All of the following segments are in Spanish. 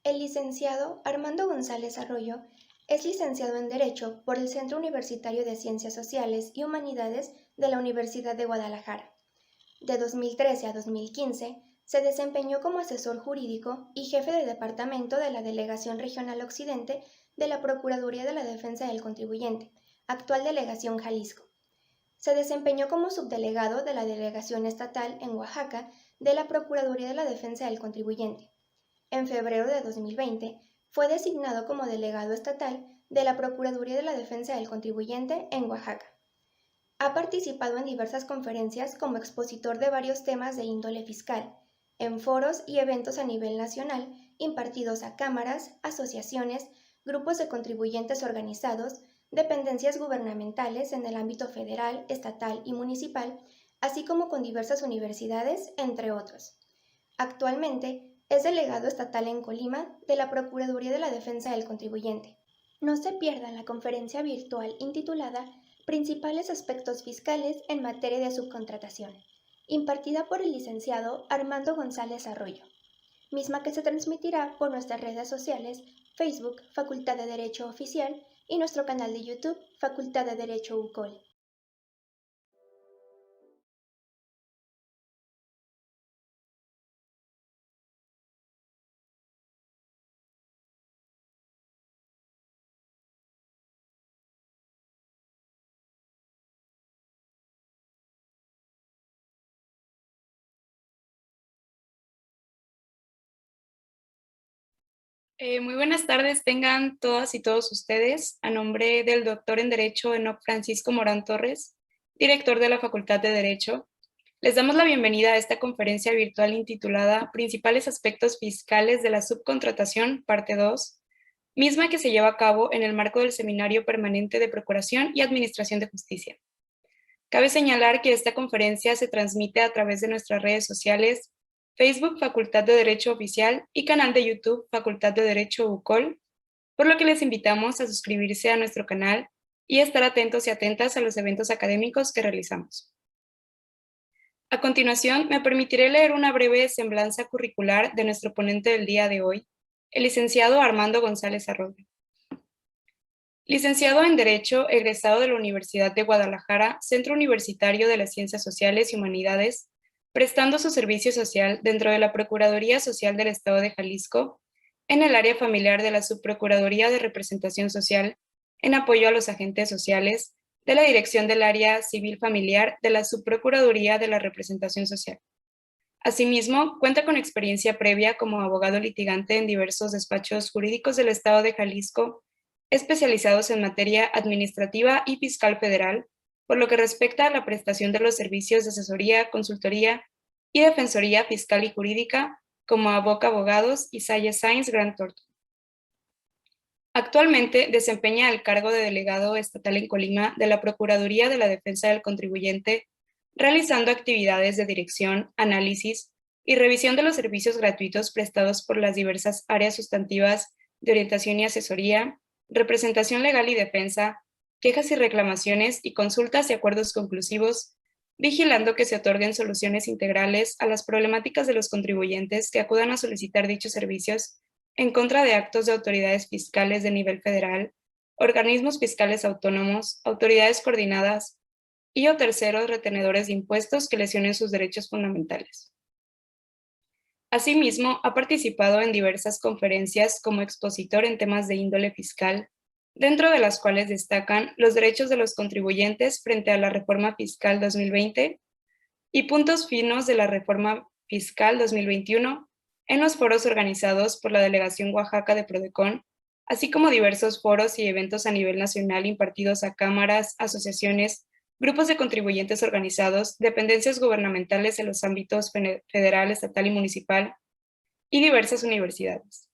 El licenciado Armando González Arroyo es licenciado en Derecho por el Centro Universitario de Ciencias Sociales y Humanidades de la Universidad de Guadalajara. De 2013 a 2015, se desempeñó como asesor jurídico y jefe de departamento de la Delegación Regional Occidente de la Procuraduría de la Defensa del Contribuyente, actual Delegación Jalisco. Se desempeñó como subdelegado de la Delegación Estatal en Oaxaca de la Procuraduría de la Defensa del Contribuyente. En febrero de 2020, fue designado como delegado estatal de la Procuraduría de la Defensa del Contribuyente en Oaxaca. Ha participado en diversas conferencias como expositor de varios temas de índole fiscal, en foros y eventos a nivel nacional impartidos a cámaras, asociaciones, grupos de contribuyentes organizados, dependencias gubernamentales en el ámbito federal, estatal y municipal, así como con diversas universidades, entre otros. Actualmente, es delegado estatal en Colima de la Procuraduría de la Defensa del Contribuyente. No se pierdan la conferencia virtual intitulada Principales aspectos fiscales en materia de subcontratación, impartida por el licenciado Armando González Arroyo, misma que se transmitirá por nuestras redes sociales, Facebook, Facultad de Derecho Oficial, y nuestro canal de YouTube, Facultad de Derecho UCOL. Muy buenas tardes, tengan todas y todos ustedes. A nombre del doctor en Derecho Enoc Francisco Morán Torres, director de la Facultad de Derecho, les damos la bienvenida a esta conferencia virtual intitulada Principales aspectos fiscales de la subcontratación, parte 2, misma que se lleva a cabo en el marco del Seminario Permanente de Procuración y Administración de Justicia. Cabe señalar que esta conferencia se transmite a través de nuestras redes sociales, Facebook Facultad de Derecho Oficial y canal de YouTube Facultad de Derecho UCOL, por lo que les invitamos a suscribirse a nuestro canal y estar atentos y atentas a los eventos académicos que realizamos. A continuación, me permitiré leer una breve semblanza curricular de nuestro ponente del día de hoy, el licenciado Armando González Arroyo. Licenciado en Derecho, egresado de la Universidad de Guadalajara, Centro Universitario de las Ciencias Sociales y Humanidades, prestando su servicio social dentro de la Procuraduría Social del Estado de Jalisco, en el área familiar de la Subprocuraduría de Representación Social, en apoyo a los agentes sociales, de la Dirección del Área Civil Familiar de la Subprocuraduría de la Representación Social. Asimismo, cuenta con experiencia previa como abogado litigante en diversos despachos jurídicos del Estado de Jalisco, especializados en materia administrativa y fiscal federal, por lo que respecta a la prestación de los servicios de asesoría, consultoría y defensoría fiscal y jurídica, como Aboca Abogados y Salle Sainz Grant Thornton. Actualmente desempeña el cargo de delegado estatal en Colima de la Procuraduría de la Defensa del Contribuyente, realizando actividades de dirección, análisis y revisión de los servicios gratuitos prestados por las diversas áreas sustantivas de orientación y asesoría, representación legal y defensa, quejas y reclamaciones y consultas y acuerdos conclusivos, vigilando que se otorguen soluciones integrales a las problemáticas de los contribuyentes que acudan a solicitar dichos servicios en contra de actos de autoridades fiscales de nivel federal, organismos fiscales autónomos, autoridades coordinadas y o terceros retenedores de impuestos que lesionen sus derechos fundamentales. Asimismo, ha participado en diversas conferencias como expositor en temas de índole fiscal, dentro de las cuales destacan los derechos de los contribuyentes frente a la Reforma Fiscal 2020 y puntos finos de la Reforma Fiscal 2021 en los foros organizados por la Delegación Oaxaca de Prodecon, así como diversos foros y eventos a nivel nacional impartidos a cámaras, asociaciones, grupos de contribuyentes organizados, dependencias gubernamentales en los ámbitos federal, estatal y municipal, y diversas universidades.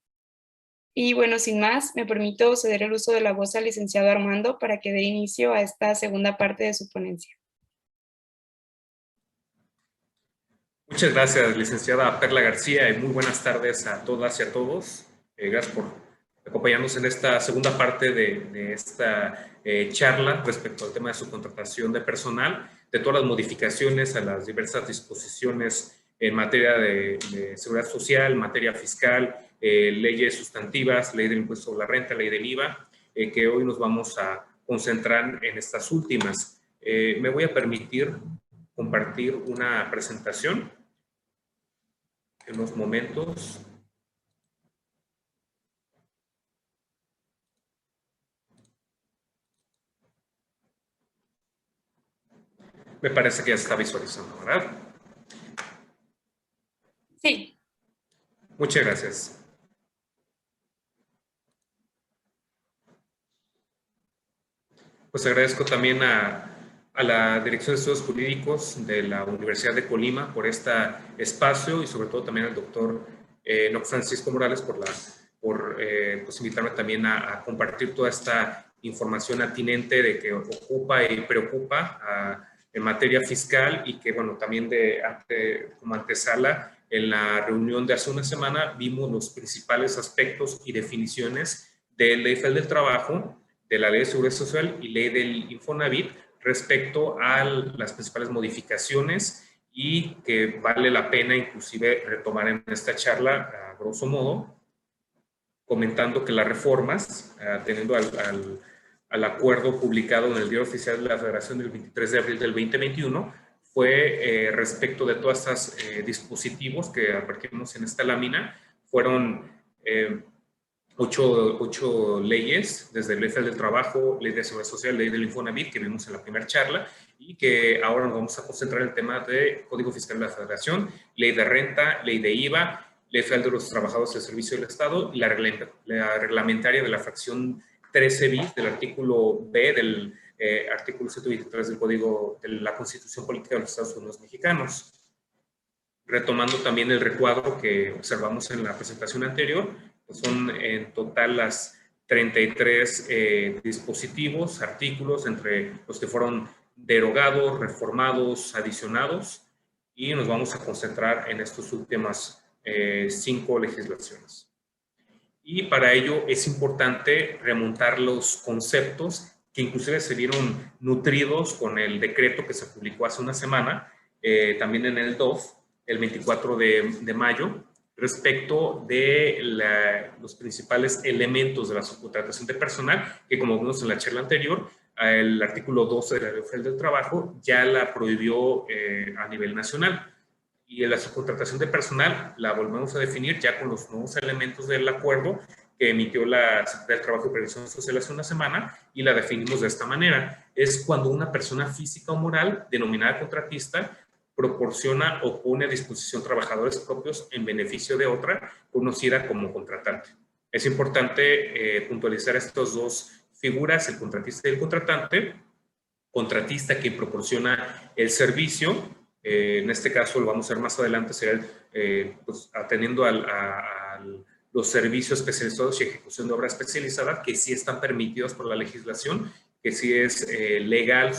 Y bueno, sin más, me permito ceder el uso de la voz al licenciado Armando para que dé inicio a esta segunda parte de su ponencia. Muchas gracias, licenciada Perla García, y muy buenas tardes a todas y a todos. Gracias por acompañarnos en esta segunda parte de esta charla respecto al tema de subcontratación de personal, de todas las modificaciones a las diversas disposiciones en materia de seguridad social, materia fiscal leyes sustantivas, ley del impuesto sobre la renta, ley del IVA, que hoy nos vamos a concentrar en estas últimas. Me voy a permitir compartir una presentación en unos momentos. Me parece que ya se está visualizando, ¿verdad? Sí. Muchas gracias. Pues agradezco también a la Dirección de Estudios Jurídicos de la Universidad de Colima por este espacio y sobre todo también al doctor Enoc Francisco Morales por pues invitarme también a compartir toda esta información atinente de que ocupa y preocupa en materia fiscal y que, bueno, también como antesala, en la reunión de hace una semana vimos los principales aspectos y definiciones de Ley Federal del Trabajo, de la Ley de Seguridad Social y Ley del Infonavit respecto a las principales modificaciones y que vale la pena inclusive retomar en esta charla, a grosso modo, comentando que las reformas, teniendo al acuerdo publicado en el Diario Oficial de la Federación del 23 de abril del 2021, fue respecto de todos estos dispositivos que advertimos en esta lámina, fueron 8 leyes, desde Ley Federal del Trabajo, Ley de Seguridad Social, Ley del Infonavit, que vimos en la primera charla, y que ahora nos vamos a concentrar en el tema de Código Fiscal de la Federación, Ley de Renta, Ley de IVA, Ley Federal de los Trabajadores del Servicio del Estado y la reglamentaria de la fracción 13 bis del artículo B del artículo 123 del Código de la Constitución Política de los Estados Unidos Mexicanos. Retomando también el recuadro que observamos en la presentación anterior, pues son en total las 33 dispositivos, artículos, entre los que fueron derogados, reformados, adicionados, y nos vamos a concentrar en estas últimas 5 legislaciones. Y para ello es importante remontar los conceptos que inclusive se vieron nutridos con el decreto que se publicó hace una semana, también en el DOF, el 24 de mayo, respecto de los principales elementos de la subcontratación de personal, que como vimos en la charla anterior, el artículo 12 de la Ley Federal del Trabajo ya la prohibió a nivel nacional. Y la subcontratación de personal la volvemos a definir ya con los nuevos elementos del acuerdo que emitió la Secretaría del Trabajo y Previsión Social hace una semana, y la definimos de esta manera. Es cuando una persona física o moral, denominada contratista, proporciona o pone a disposición trabajadores propios en beneficio de otra, conocida como contratante. Es importante puntualizar estas dos figuras, el contratista y el contratante. Contratista, quien proporciona el servicio, en este caso lo vamos a ver más adelante, será pues, atendiendo a los servicios especializados y ejecución de obra especializada, que sí están permitidos por la legislación, que sí es legal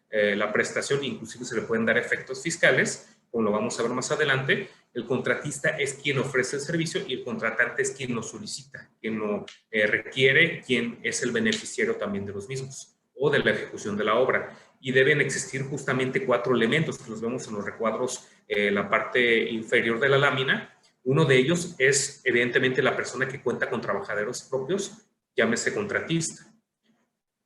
la prestación, inclusive se le pueden dar efectos fiscales, como lo vamos a ver más adelante. El contratista es quien ofrece el servicio y el contratante es quien lo solicita, quien lo requiere, quien es el beneficiario también de los mismos o de la ejecución de la obra. Y deben existir justamente 4 elementos que los vemos en los recuadros, la parte inferior de la lámina. Uno de ellos es evidentemente la persona que cuenta con trabajadores propios, llámese contratista.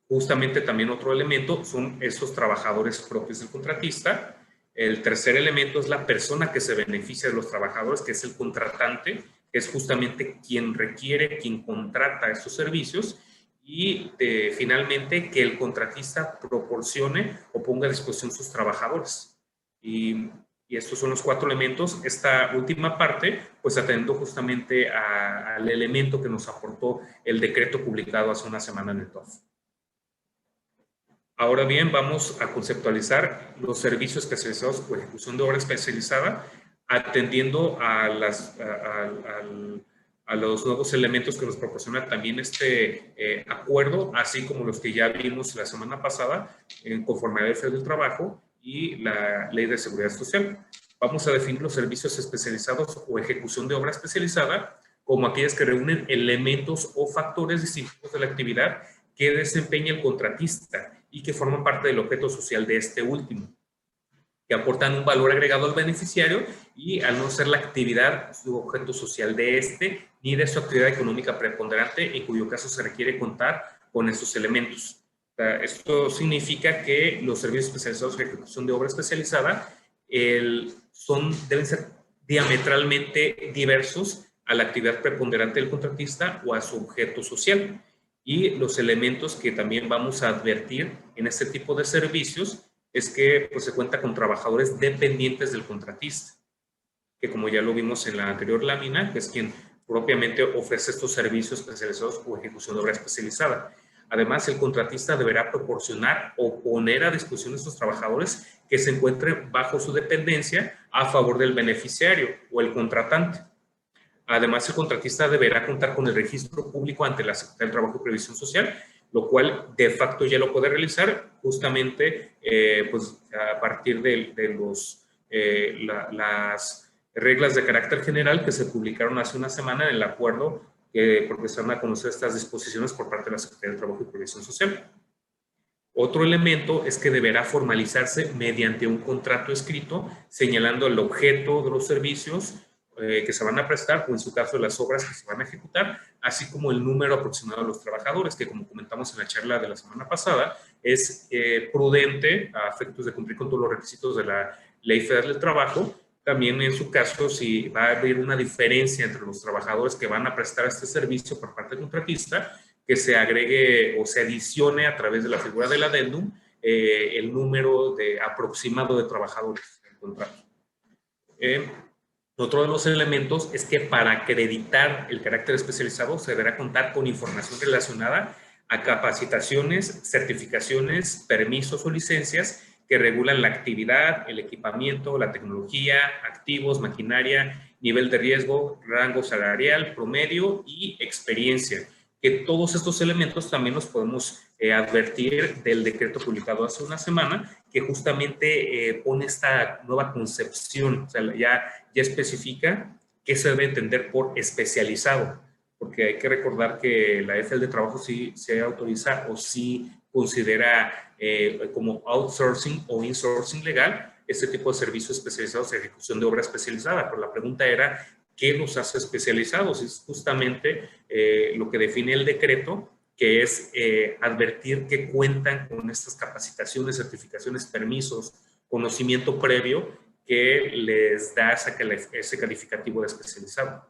Justamente también otro elemento son esos trabajadores propios del contratista. El tercer elemento es la persona que se beneficia de los trabajadores, que es el contratante, que es justamente quien requiere, quien contrata estos servicios. Y finalmente que el contratista proporcione o ponga a disposición sus trabajadores. Y estos son los 4 elementos. Esta última parte, pues atendiendo justamente al elemento que nos aportó el decreto publicado hace una semana en el DOF. Ahora bien, vamos a conceptualizar los servicios especializados o ejecución de obra especializada, atendiendo a los nuevos elementos que nos proporciona también este acuerdo, así como los que ya vimos la semana pasada, conforme a la Ley Federal del Trabajo y la Ley de Seguridad Social. Vamos a definir los servicios especializados o ejecución de obra especializada como aquellas que reúnen elementos o factores distintivos de la actividad que desempeña el contratista y que forman parte del objeto social de este último. que aportan un valor agregado al beneficiario y al no ser la actividad su objeto social de este ni de su actividad económica preponderante, en cuyo caso se requiere contar con esos elementos. Esto significa que los servicios especializados de ejecución de obra especializada deben ser diametralmente diversos a la actividad preponderante del contratista o a su objeto social. Y los elementos que también vamos a advertir en este tipo de servicios es que pues, se cuenta con trabajadores dependientes del contratista, que como ya lo vimos en la anterior lámina, que es quien propiamente ofrece estos servicios especializados o ejecución de obra especializada. Además, el contratista deberá proporcionar o poner a disposición de estos trabajadores que se encuentren bajo su dependencia a favor del beneficiario o el contratante. Además, el contratista deberá contar con el registro público ante la Secretaría del Trabajo y Previsión Social, lo cual de facto ya lo puede realizar justamente pues, a partir de las reglas de carácter general que se publicaron hace una semana en el acuerdo porque se van a conocer estas disposiciones por parte de la Secretaría del Trabajo y Previsión Social. Otro elemento es que deberá formalizarse mediante un contrato escrito señalando el objeto de los servicios que se van a prestar o en su caso las obras que se van a ejecutar, así como el número aproximado de los trabajadores, que como comentamos en la charla de la semana pasada, es prudente a efectos de cumplir con todos los requisitos de la Ley Federal del Trabajo. También en su caso, si va a haber una diferencia entre los trabajadores que van a prestar este servicio por parte del contratista, que se agregue o se adicione a través de la figura del adendum el número aproximado de trabajadores del contrato. Otro de los elementos es que para acreditar el carácter especializado se deberá contar con información relacionada a capacitaciones, certificaciones, permisos o licencias que regulan la actividad, el equipamiento, la tecnología, activos, maquinaria, nivel de riesgo, rango salarial, promedio y experiencia. Que todos estos elementos también los podemos advertir del decreto publicado hace una semana, que justamente pone esta nueva concepción, o sea, ya especifica qué se debe entender por especializado, porque hay que recordar que la FL de Trabajo sí se autoriza o sí considera como outsourcing o insourcing legal este tipo de servicios especializados de ejecución de obra especializada, pero la pregunta era, ¿qué los hace especializados? Es justamente lo que define el decreto, que es advertir que cuentan con estas capacitaciones, certificaciones, permisos, conocimiento previo que les da ese calificativo de especializado.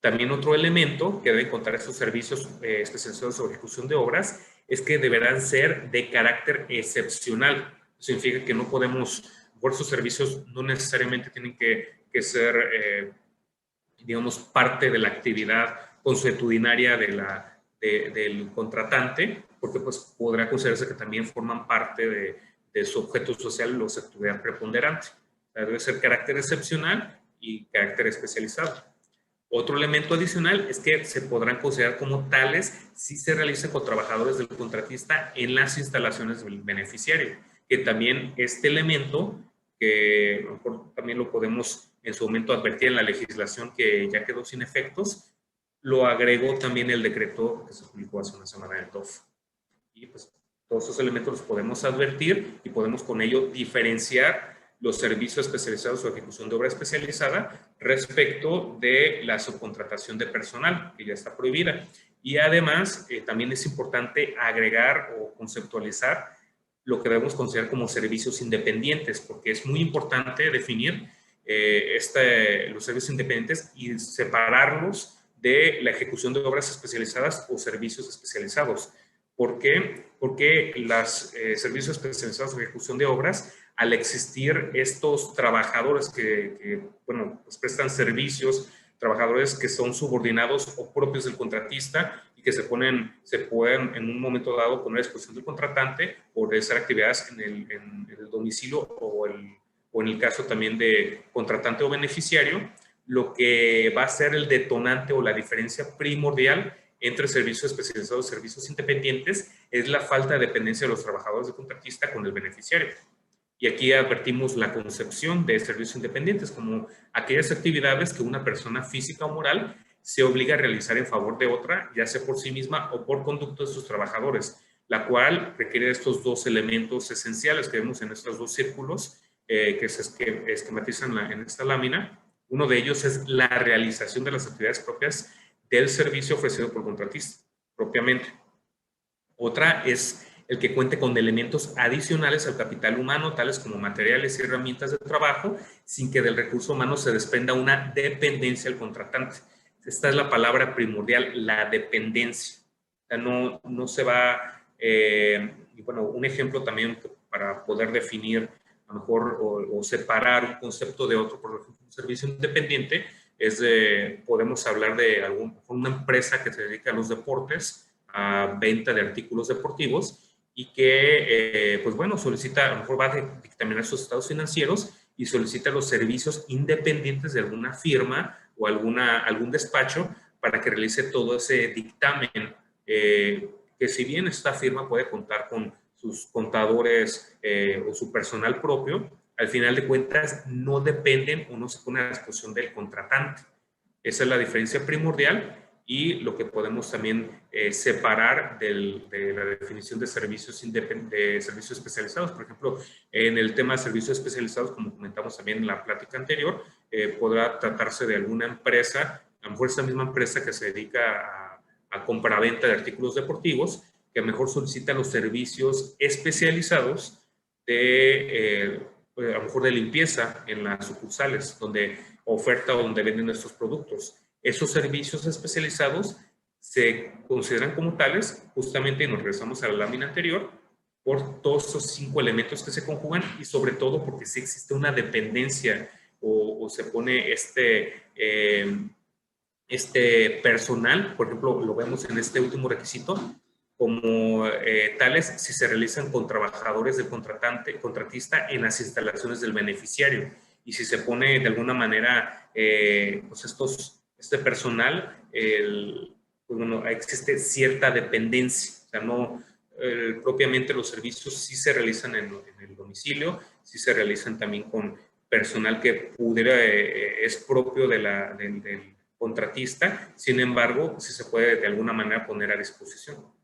También otro elemento que deben contar estos servicios especializados sobre ejecución de obras es que deberán ser de carácter excepcional. Eso significa que no podemos, por esos servicios no necesariamente tienen que ser digamos, parte de la actividad consuetudinaria del contratante, porque pues podrá considerarse que también forman parte de su objeto social o su actividad preponderante. O sea, debe ser carácter excepcional y carácter especializado. Otro elemento adicional es que se podrán considerar como tales si se realizan con trabajadores del contratista en las instalaciones del beneficiario, que también este elemento, que a lo mejor también lo podemos en su momento advertir en la legislación que ya quedó sin efectos, lo agregó también el decreto que se publicó hace una semana en el TOF. Y pues todos esos elementos los podemos advertir y podemos con ello diferenciar los servicios especializados o ejecución de obra especializada respecto de la subcontratación de personal, que ya está prohibida. Y además, también es importante agregar o conceptualizar lo que debemos considerar como servicios independientes, porque es muy importante definir los servicios independientes y separarlos de la ejecución de obras especializadas o servicios especializados. ¿Por qué? Porque los servicios especializados en ejecución de obras, al existir estos trabajadores que bueno, pues prestan servicios, trabajadores que son subordinados o propios del contratista y que se pueden en un momento dado poner a disposición del contratante por realizar actividades en el domicilio o en el caso también de contratante o beneficiario, lo que va a ser el detonante o la diferencia primordial entre servicios especializados y servicios independientes es la falta de dependencia de los trabajadores del contratista con el beneficiario. Y aquí advertimos la concepción de servicios independientes como aquellas actividades que una persona física o moral se obliga a realizar en favor de otra, ya sea por sí misma o por conducto de sus trabajadores, la cual requiere estos dos elementos esenciales que vemos en estos dos círculos, que se esquematizan en esta lámina. Uno de ellos es la realización de las actividades propias del servicio ofrecido por el contratista, propiamente. Otra es el que cuente con elementos adicionales al capital humano, tales como materiales y herramientas de trabajo, sin que del recurso humano se desprenda una dependencia al contratante. Esta es la palabra primordial, la dependencia. O sea, no se va... y bueno, un ejemplo también para poder definir a lo mejor o separar un concepto de otro, por ejemplo, un servicio independiente, podemos hablar de una empresa que se dedica a los deportes, a venta de artículos deportivos, y que, pues bueno, solicita, a lo mejor va a dictaminar sus estados financieros y solicita los servicios independientes de alguna firma o algún despacho para que realice todo ese dictamen, que si bien esta firma puede contar con sus contadores o su personal propio, al final de cuentas no dependen o no se pone a disposición del contratante. Esa es la diferencia primordial y lo que podemos también separar de la definición de servicios especializados. Por ejemplo, en el tema de servicios especializados, como comentamos también en la plática anterior, podrá tratarse de alguna empresa, a lo mejor esa misma empresa que se dedica a compra-venta de artículos deportivos, que a lo mejor solicita los servicios especializados de, a lo mejor de limpieza en las sucursales, donde oferta o donde venden estos productos. Esos servicios especializados se consideran como tales, justamente, y nos regresamos a la lámina anterior, por todos estos 5 elementos que se conjugan y sobre todo porque sí existe una dependencia o se pone personal, por ejemplo, lo vemos en este último requisito, como tales si se realizan con trabajadores del contratista en las instalaciones del beneficiario. Y si se pone de alguna manera, pues este personal, pues bueno, existe cierta dependencia. O sea, no, propiamente los servicios sí se realizan en el domicilio, sí se realizan también con personal que es propio del contratista, sin embargo, sí se puede de alguna manera poner a disposición.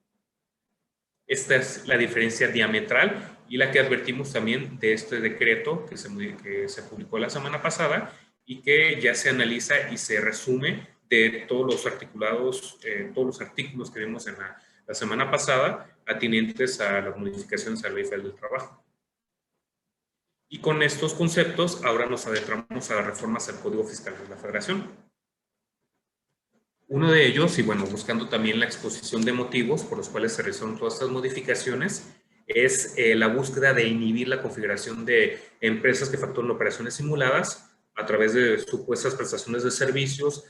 Esta es la diferencia diametral y la que advertimos también de este decreto que se publicó la semana pasada y que ya se analiza y se resume de todos los artículos que vimos en la semana pasada atinentes a las modificaciones a la Ley Federal del Trabajo. Y con estos conceptos ahora nos adentramos a las reformas al Código Fiscal de la Federación. Uno de ellos, y bueno, buscando también la exposición de motivos por los cuales se realizaron todas estas modificaciones, es la búsqueda de inhibir la configuración de empresas que facturan operaciones simuladas a través de supuestas prestaciones de servicios,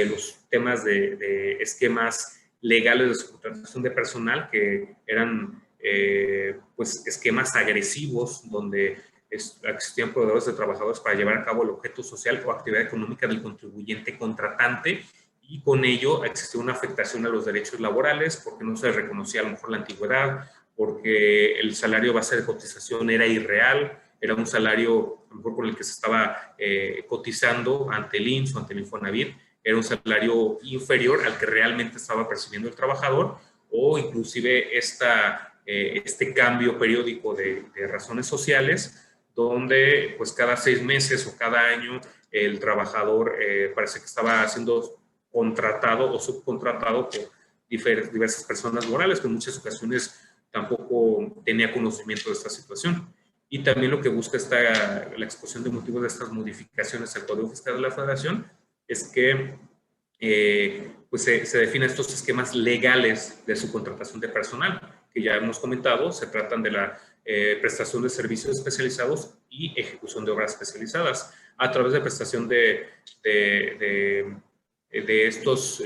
los temas de esquemas legales de subcontratación de personal que eran pues esquemas agresivos donde existían proveedores de trabajadores para llevar a cabo el objeto social o actividad económica del contribuyente contratante, y con ello existía una afectación a los derechos laborales porque no se reconocía a lo mejor la antigüedad, porque el salario base de cotización era irreal, era un salario a lo mejor por el que se estaba cotizando ante el IMSS o ante el Infonavit, era un salario inferior al que realmente estaba percibiendo el trabajador, o inclusive este cambio periódico de razones sociales, donde pues cada 6 meses o cada año el trabajador parece que estaba siendo contratado o subcontratado por diversas personas morales, que en muchas ocasiones tampoco tenía conocimiento de esta situación. Y también lo que busca la exposición de motivos de estas modificaciones al Código Fiscal de la Federación es que pues se definen estos esquemas legales de subcontratación de personal, que ya hemos comentado, se tratan de la prestación de servicios especializados y ejecución de obras especializadas a través de prestación de estos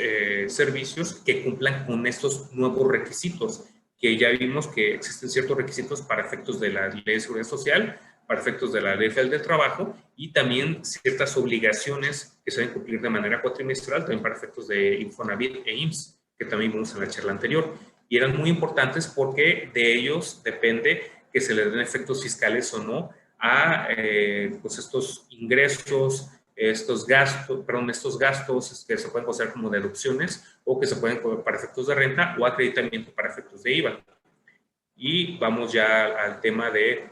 servicios que cumplan con estos nuevos requisitos, que ya vimos que existen ciertos requisitos para efectos de la Ley de Seguridad Social, para efectos de la Ley Federal del Trabajo, y también ciertas obligaciones que se deben cumplir de manera cuatrimestral, también para efectos de Infonavit e IMSS, que también vimos en la charla anterior. Y eran muy importantes porque de ellos depende que se les den efectos fiscales o no a pues estos ingresos, estos gastos que se pueden considerar como deducciones o que se pueden para efectos de renta o acreditamiento para efectos de IVA. Y vamos ya al tema de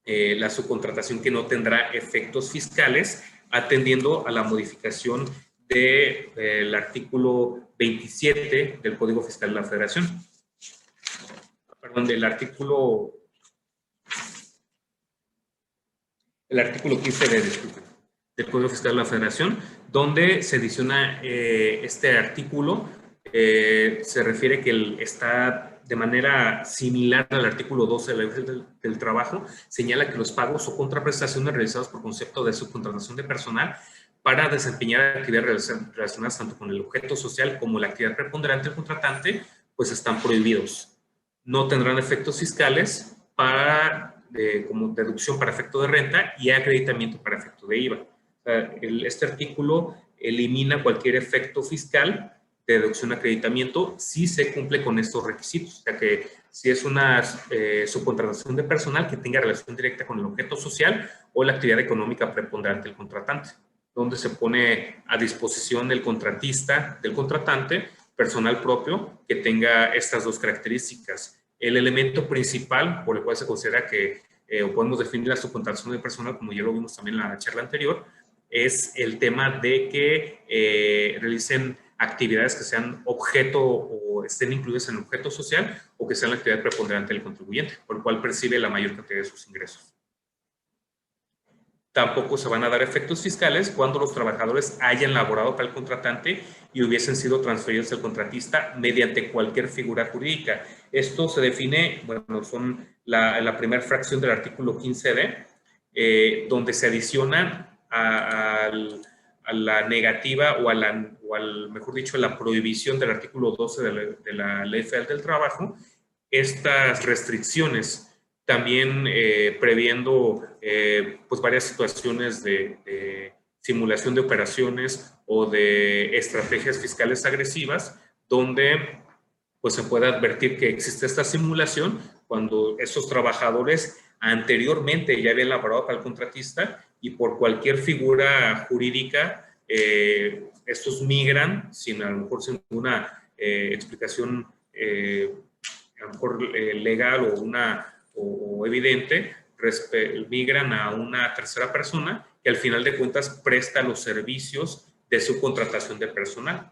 la subcontratación que no tendrá efectos fiscales, atendiendo a la modificación del artículo 27 del Código Fiscal de la Federación. Perdón, el artículo 15D, disculpen, del Código Fiscal de la Federación, donde se adiciona este artículo. Se refiere que está de manera similar al artículo 12 de la Ley del Trabajo, señala que los pagos o contraprestaciones realizados por concepto de subcontratación de personal para desempeñar actividades relacionadas tanto con el objeto social como la actividad preponderante del contratante, pues están prohibidos. No tendrán efectos fiscales como deducción para efecto de renta y acreditamiento para efecto de IVA. O sea, este artículo elimina cualquier efecto fiscal de deducción acreditamiento si se cumple con estos requisitos. O sea que si es una subcontratación de personal que tenga relación directa con el objeto social o la actividad económica preponderante del contratante, donde se pone a disposición del contratista, del contratante, personal propio que tenga estas dos características. El elemento principal por el cual se considera que o podemos definir la subcontratación de personal, como ya lo vimos también en la charla anterior, es el tema de que realicen actividades que sean objeto o estén incluidas en el objeto social o que sean la actividad preponderante del contribuyente, por el cual percibe la mayor cantidad de sus ingresos. Tampoco se van a dar efectos fiscales cuando los trabajadores hayan laborado para el contratante y hubiesen sido transferidos al contratista mediante cualquier figura jurídica. Esto se define, bueno, son la primera fracción del artículo 15D, donde se adiciona a la negativa o al, mejor dicho, a la prohibición del artículo 12 de la Ley Federal del Trabajo, estas restricciones. También previendo pues varias situaciones de simulación de operaciones o de estrategias fiscales agresivas, donde pues se puede advertir que existe esta simulación cuando esos trabajadores anteriormente ya habían laborado para el contratista y por cualquier figura jurídica estos migran sin a lo mejor sin ninguna explicación a lo mejor legal o evidente, migran a una tercera persona que al final de cuentas presta los servicios de subcontratación de personal.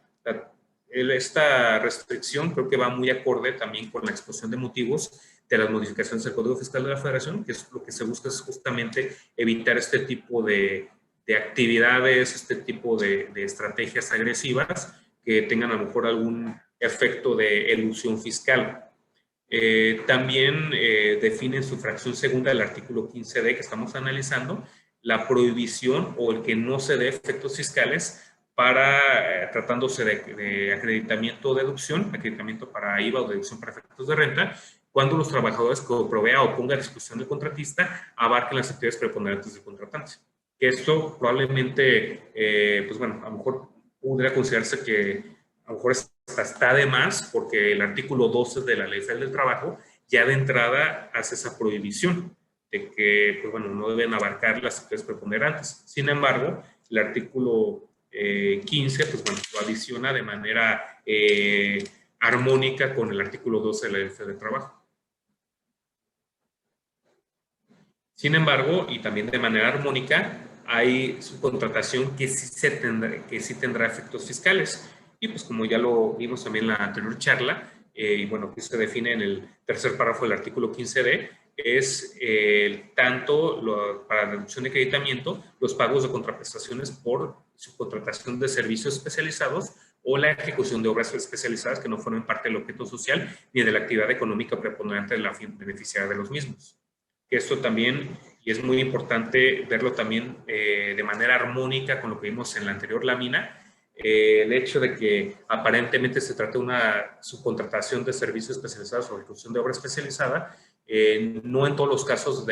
Esta restricción creo que va muy acorde también con la exposición de motivos de las modificaciones del Código Fiscal de la Federación, que es lo que se busca es justamente evitar este tipo de actividades, este tipo de estrategias agresivas que tengan a lo mejor algún efecto de elusión fiscal. También define en su fracción segunda del artículo 15D que estamos analizando la prohibición o el que no se dé efectos fiscales para, tratándose de acreditamiento o deducción, acreditamiento para IVA o deducción para efectos de renta, cuando los trabajadores que provea o ponga a disposición del contratista abarquen las actividades preponderantes del contratante. Esto probablemente, pues bueno, a lo mejor podría considerarse que a lo mejor está de más porque el artículo 12 de la Ley Federal del Trabajo ya de entrada hace esa prohibición de que, pues bueno, no deben abarcar las actividades preponderantes. Sin embargo, el artículo 15, pues bueno, lo adiciona de manera armónica con el artículo 12 de la Ley Federal del Trabajo. Sin embargo, y también de manera armónica, hay subcontratación que sí tendrá efectos fiscales. Y pues como ya lo vimos también en la anterior charla, y bueno, que se define en el tercer párrafo del artículo 15D, es para reducción de acreditamiento, los pagos de contraprestaciones por subcontratación de servicios especializados o la ejecución de obras especializadas que no formen parte del objeto social ni de la actividad económica preponderante de la beneficiaria de los mismos. Esto también, y es muy importante verlo también de manera armónica con lo que vimos en la anterior lámina, el hecho de que aparentemente se trata de una subcontratación de servicios especializados o ejecución de obra especializada, no en todos los casos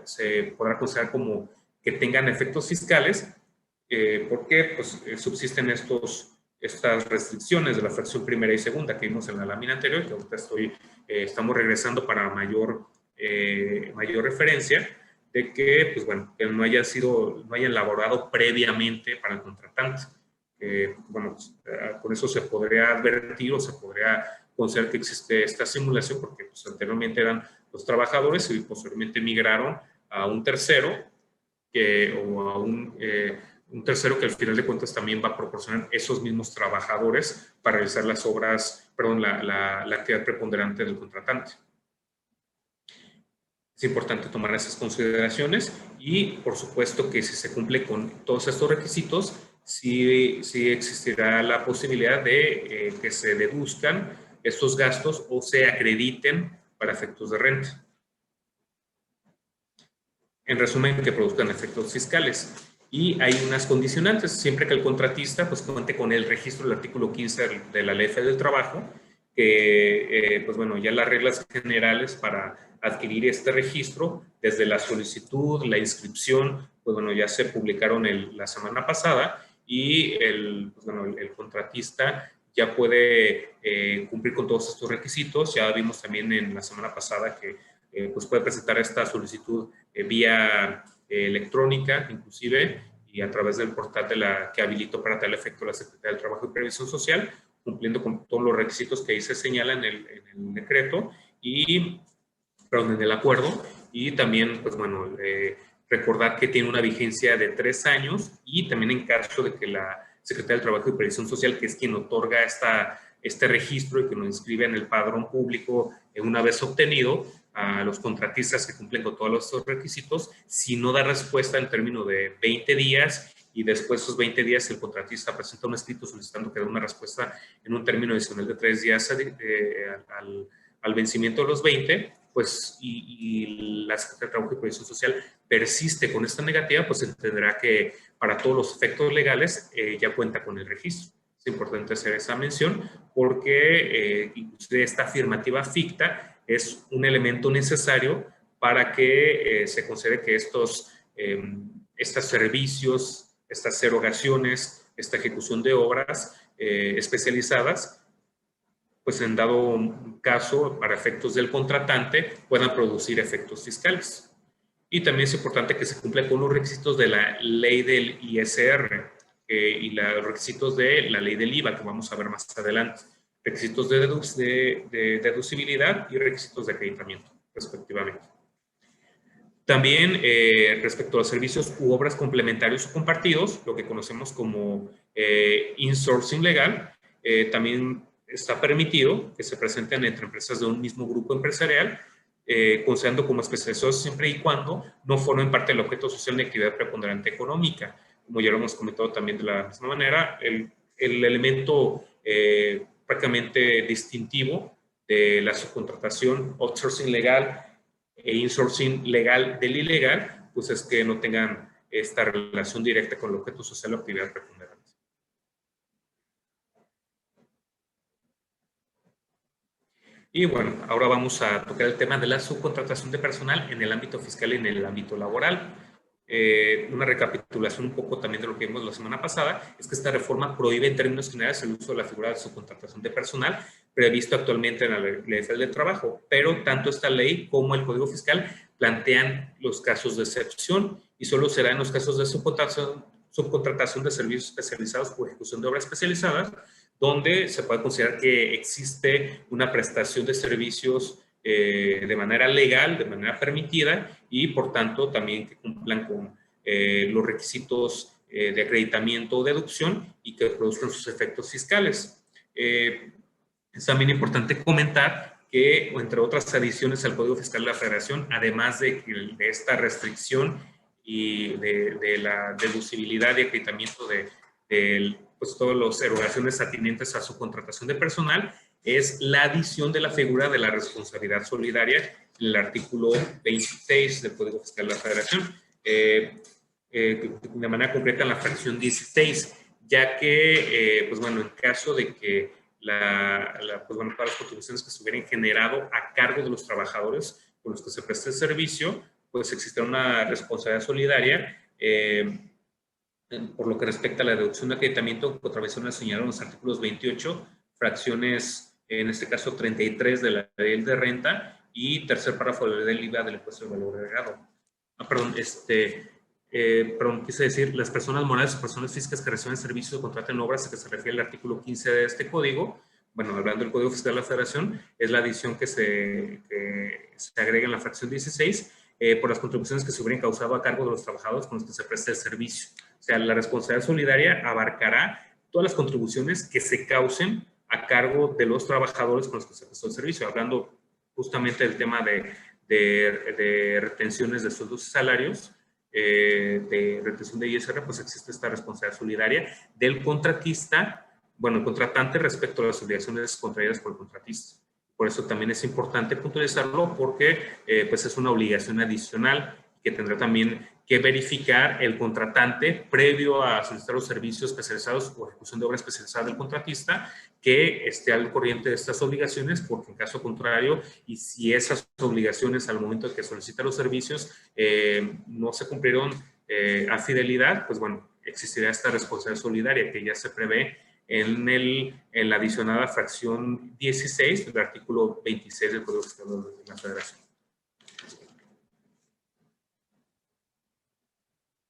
se podrá considerar como que tengan efectos fiscales, porque pues, subsisten estas restricciones de la fracción primera y segunda que vimos en la lámina anterior, que ahorita estamos regresando para mayor referencia, de que, pues bueno, que no hayan laborado previamente para el contratante. Bueno, pues, con eso se podría advertir o se podría considerar que existe esta simulación porque pues, anteriormente eran los trabajadores y posteriormente migraron a un tercero o a un tercero que al final de cuentas también va a proporcionar esos mismos trabajadores para realizar las obras, perdón, la actividad preponderante del contratante. Es importante tomar esas consideraciones y, por supuesto, que si se cumple con todos estos requisitos, sí existirá la posibilidad de que se deduzcan estos gastos o se acrediten para efectos de renta. En resumen, que produzcan efectos fiscales. Y hay unas condicionantes, siempre que el contratista pues cuente con el registro del artículo 15 de la Ley Federal del Trabajo, que pues bueno, ya las reglas generales para adquirir este registro, desde la solicitud, la inscripción, pues bueno, ya se publicaron la semana pasada y el contratista ya puede cumplir con todos estos requisitos. Ya vimos también en la semana pasada que pues puede presentar esta solicitud vía electrónica, inclusive, y a través del portal que habilitó para tal efecto la Secretaría del Trabajo y Previsión Social, cumpliendo con todos los requisitos que ahí se señalan en el decreto en el acuerdo. Y también, pues bueno, recordar que tiene una vigencia de 3 años y también en caso de que la Secretaría del Trabajo y Previsión Social, que es quien otorga este registro y que lo inscribe en el padrón público una vez obtenido, a los contratistas que cumplen con todos los requisitos, si no da respuesta en término de 20 días y después de esos 20 días el contratista presenta un escrito solicitando que dé una respuesta en un término adicional de 3 días al vencimiento de los 20, pues y la Secretaría de Trabajo y Previsión Social persiste con esta negativa, pues entenderá que para todos los efectos legales ya cuenta con el registro. Es importante hacer esa mención porque inclusive esta afirmativa ficta es un elemento necesario para que se considere que estos servicios, estas erogaciones, esta ejecución de obras especializadas, pues en dado caso, para efectos del contratante, puedan producir efectos fiscales. Y también es importante que se cumpla con los requisitos de la ley del ISR y los requisitos de la ley del IVA, que vamos a ver más adelante. Requisitos de deducibilidad y requisitos de acreditamiento, respectivamente. También, respecto a los servicios u obras complementarios o compartidos, lo que conocemos como insourcing legal, también está permitido que se presenten entre empresas de un mismo grupo empresarial, considerando como especializados siempre y cuando no formen parte del objeto social de actividad preponderante económica. Como ya lo hemos comentado también de la misma manera, el elemento prácticamente distintivo de la subcontratación, outsourcing legal e insourcing legal del ilegal, pues es que no tengan esta relación directa con el objeto social o actividad preponderante. Y bueno, ahora vamos a tocar el tema de la subcontratación de personal en el ámbito fiscal y en el ámbito laboral. Una recapitulación un poco también de lo que vimos la semana pasada, es que esta reforma prohíbe en términos generales el uso de la figura de subcontratación de personal previsto actualmente en la Ley Federal del Trabajo, pero tanto esta ley como el Código Fiscal plantean los casos de excepción y solo será en los casos de subcontratación de servicios especializados o ejecución de obras especializadas donde se puede considerar que existe una prestación de servicios de manera legal, de manera permitida y por tanto también que cumplan con los requisitos de acreditamiento o deducción y que produzcan sus efectos fiscales. Es también importante comentar que, entre otras adiciones al Código Fiscal de la Federación, además de esta restricción y de la deducibilidad y acreditamiento de pues, todas las erogaciones atinentes a su contratación de personal, es la adición de la figura de la responsabilidad solidaria en el artículo 26 del Código Fiscal de la Federación, de manera concreta en la fracción 16, ya que, pues bueno, en caso de que pues bueno, todas las contribuciones que se hubieran generado a cargo de los trabajadores con los que se presta el servicio, pues existirá una responsabilidad solidaria por lo que respecta a la deducción de acreditamiento, contravención señalaron los artículos 28, fracciones, en este caso 33 de la ley de renta y tercer párrafo de la ley del IVA del impuesto de valor agregado. Quise decir, las personas morales o personas físicas que reciben servicios o contraten obras a que se refiere el artículo 15 de este código, bueno, hablando del Código Fiscal de la Federación, es la adición que se agrega en la fracción 16, por las contribuciones que se hubieran causado a cargo de los trabajadores con los que se presta el servicio. O sea, la responsabilidad solidaria abarcará todas las contribuciones que se causen a cargo de los trabajadores con los que se prestó el servicio, hablando justamente del tema de retenciones de sueldos y salarios, de retención de ISR, pues existe esta responsabilidad solidaria del contratista, bueno, el contratante respecto a las obligaciones contraídas por el contratista. Por eso también es importante puntualizarlo porque pues es una obligación adicional que tendrá también que verificar el contratante previo a solicitar los servicios especializados o ejecución de obra especializada del contratista, que esté al corriente de estas obligaciones, porque en caso contrario, y si esas obligaciones al momento de que solicita los servicios no se cumplieron a fidelidad, pues bueno, existirá esta responsabilidad solidaria que ya se prevé en la adicionada fracción 16 del artículo 26 del Código Fiscal de la Federación.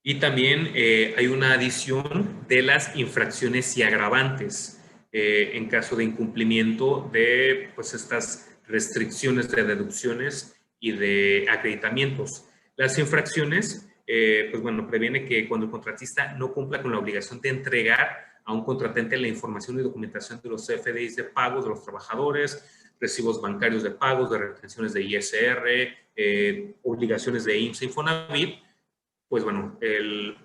Y también hay una adición de las infracciones y agravantes en caso de incumplimiento de pues, estas restricciones de deducciones y de acreditamientos. Las infracciones, pues bueno, previene que cuando el contratista no cumpla con la obligación de entregar a un contratante la información y documentación de los CFDIs de pagos de los trabajadores, recibos bancarios de pagos, de retenciones de ISR, obligaciones de IMSS e Infonavit, pues bueno, él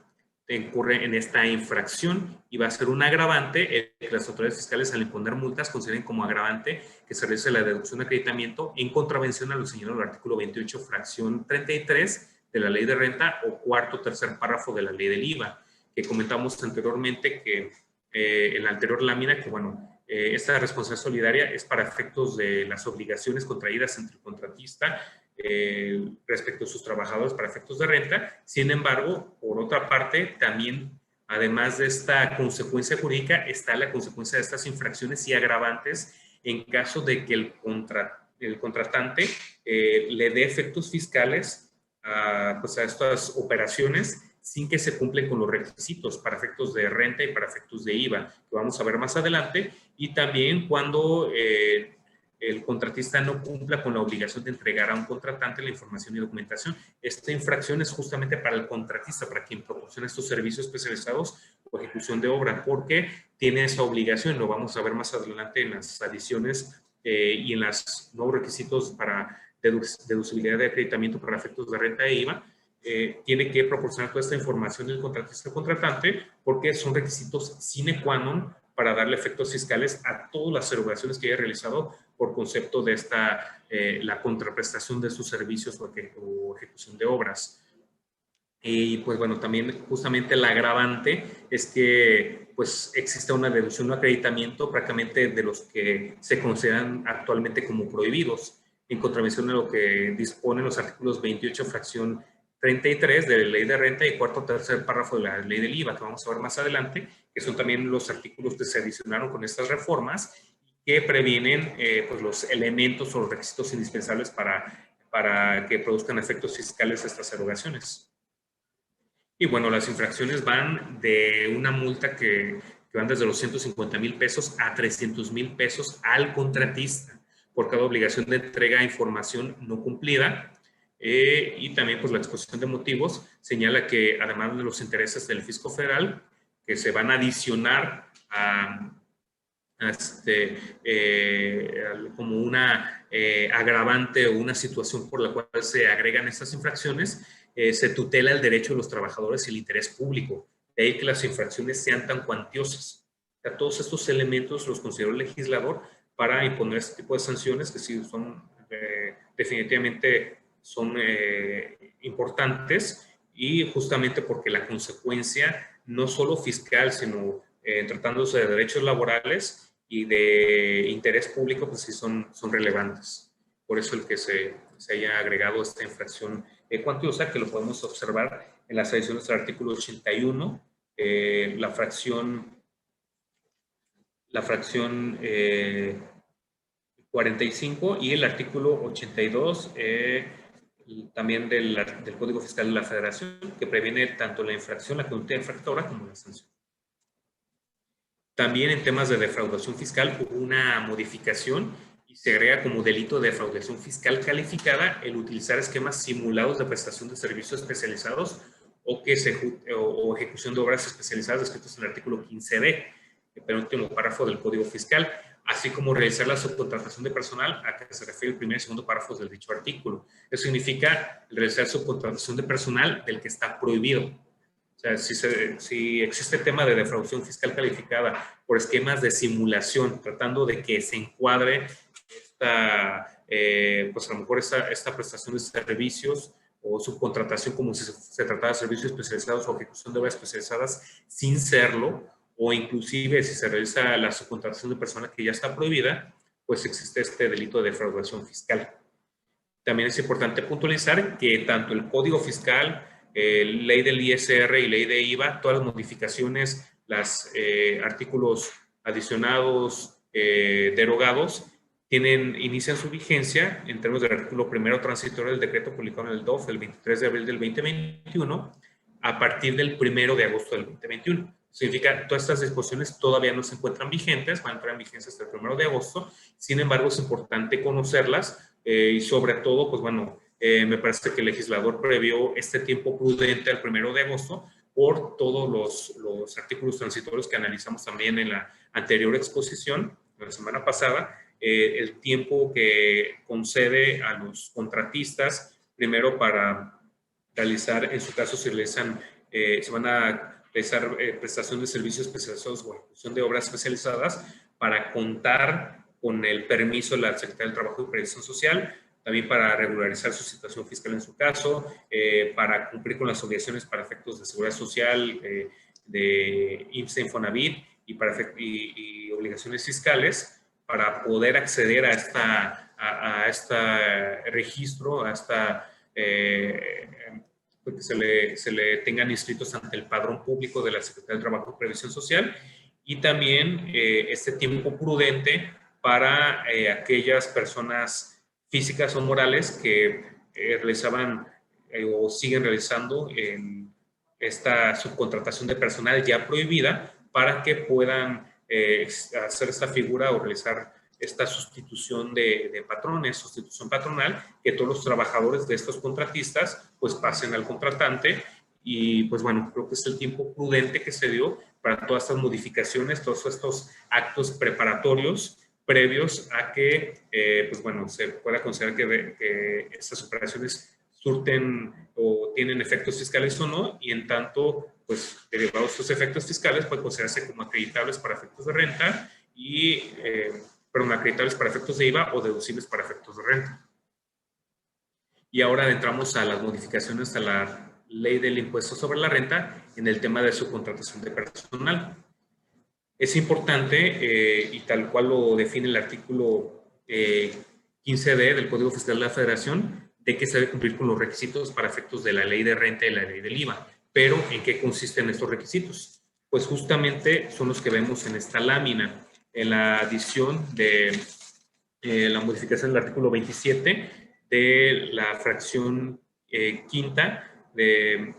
incurre en esta infracción y va a ser un agravante que las autoridades fiscales al imponer multas consideren como agravante que se realice la deducción de acreditamiento en contravención a lo señalado en el artículo 28, fracción 33 de la Ley de Renta o cuarto tercer párrafo de la Ley del IVA, que comentamos anteriormente que en la anterior lámina, que bueno, esta responsabilidad solidaria es para efectos de las obligaciones contraídas entre el contratista respecto a sus trabajadores para efectos de renta. Sin embargo, por otra parte, también, además de esta consecuencia jurídica, está la consecuencia de estas infracciones y agravantes en caso de que el contratante le dé efectos fiscales pues a estas operaciones sin que se cumplen con los requisitos para efectos de renta y para efectos de IVA, que vamos a ver más adelante, y también cuando el contratista no cumpla con la obligación de entregar a un contratante la información y documentación. Esta infracción es justamente para el contratista, para quien proporciona estos servicios especializados o ejecución de obra, porque tiene esa obligación, lo vamos a ver más adelante en las adiciones y en los nuevos requisitos para deducibilidad de acreditamiento para efectos de renta e IVA. Tiene que proporcionar toda esta información del contratista o contratante porque son requisitos sine qua non para darle efectos fiscales a todas las erogaciones que haya realizado por concepto de la contraprestación de sus servicios o ejecución de obras. Y pues bueno, también justamente el agravante es que pues existe una deducción o acreditamiento prácticamente de los que se consideran actualmente como prohibidos, en contravención a lo que disponen los artículos 28, fracción 33 de la Ley de Renta y cuarto tercer párrafo de la Ley del IVA, que vamos a ver más adelante, que son también los artículos que se adicionaron con estas reformas que previenen pues los elementos o los requisitos indispensables para que produzcan efectos fiscales estas erogaciones. Y bueno, las infracciones van de una multa que van desde los 150,000 pesos a 300,000 pesos al contratista por cada obligación de entrega de información no cumplida. Y también pues la exposición de motivos señala que además de los intereses del fisco federal que se van a adicionar como una agravante o una situación por la cual se agregan estas infracciones, se tutela el derecho de los trabajadores y el interés público. De ahí que las infracciones sean tan cuantiosas. O sea, todos estos elementos los consideró el legislador para imponer este tipo de sanciones que sí son definitivamente son importantes, y justamente porque la consecuencia no solo fiscal, sino tratándose de derechos laborales y de interés público, pues sí son relevantes. Por eso el que se haya agregado esta infracción cuantiosa, que lo podemos observar en las adiciones del artículo 81, la fracción 45 y el artículo 82 también del Código Fiscal de la Federación, que previene tanto la infracción, la conducta infractora, como la sanción. También en temas de defraudación fiscal hubo una modificación y se agrega como delito de defraudación fiscal calificada el utilizar esquemas simulados de prestación de servicios especializados o ejecución de obras especializadas descritos en el artículo 15d, el penúltimo párrafo del Código Fiscal, así como realizar la subcontratación de personal a que se refiere el primer y segundo párrafos del dicho artículo. Eso significa realizar subcontratación de personal del que está prohibido. O sea, si existe el tema de defraudación fiscal calificada por esquemas de simulación, tratando de que se encuadre pues a lo mejor esta prestación de servicios o subcontratación como si se tratara de servicios especializados o ejecución de obras especializadas sin serlo, o inclusive si se realiza la subcontratación de personas que ya está prohibida, pues existe este delito de defraudación fiscal. También es importante puntualizar que tanto el Código Fiscal, ley del ISR y ley de IVA, todas las modificaciones, los artículos adicionados, derogados, inician su vigencia en términos del artículo primero transitorio del decreto publicado en el DOF el 23 de abril del 2021 a partir del 1 de agosto del 2021. Significa que todas estas disposiciones todavía no se encuentran vigentes, van a entrar en vigencia hasta el 1 de agosto. Sin embargo, es importante conocerlas y sobre todo, pues bueno, me parece que el legislador previó este tiempo prudente al 1 de agosto por todos los artículos transitorios que analizamos también en la anterior exposición, la semana pasada, el tiempo que concede a los contratistas, primero para realizar, en su caso, se van a realizar prestación de servicios especializados o ejecución de obras especializadas para contar con el permiso de la Secretaría del Trabajo y Previsión Social, también para regularizar su situación fiscal en su caso, para cumplir con las obligaciones para efectos de seguridad social, de IMSS, Infonavit y obligaciones fiscales, para poder acceder a este registro, a que se le tengan inscritos ante el padrón público de la Secretaría del Trabajo y Previsión Social, y también este tiempo prudente para aquellas personas físicas o morales que realizaban o siguen realizando esta subcontratación de personal ya prohibida, para que puedan hacer esta figura o realizar esta sustitución de patrones, sustitución patronal, que todos los trabajadores de estos contratistas pues pasen al contratante. Y pues bueno, creo que es el tiempo prudente que se dio para todas estas modificaciones, todos estos actos preparatorios previos a que pues bueno, se pueda considerar que estas operaciones surten o tienen efectos fiscales o no, y en tanto, pues derivados de estos efectos fiscales pueden considerarse como acreditables para efectos de renta y acreditables para efectos de IVA o deducibles para efectos de renta. Y ahora entramos a las modificaciones a la ley del impuesto sobre la renta en el tema de subcontratación de personal. Es importante, y tal cual lo define el artículo 15D del Código Fiscal de la Federación, de que se debe cumplir con los requisitos para efectos de la ley de renta y la ley del IVA. Pero, ¿en qué consisten estos requisitos? Pues justamente son los que vemos en esta lámina, en la adición de la modificación del artículo 27 de la fracción quinta, el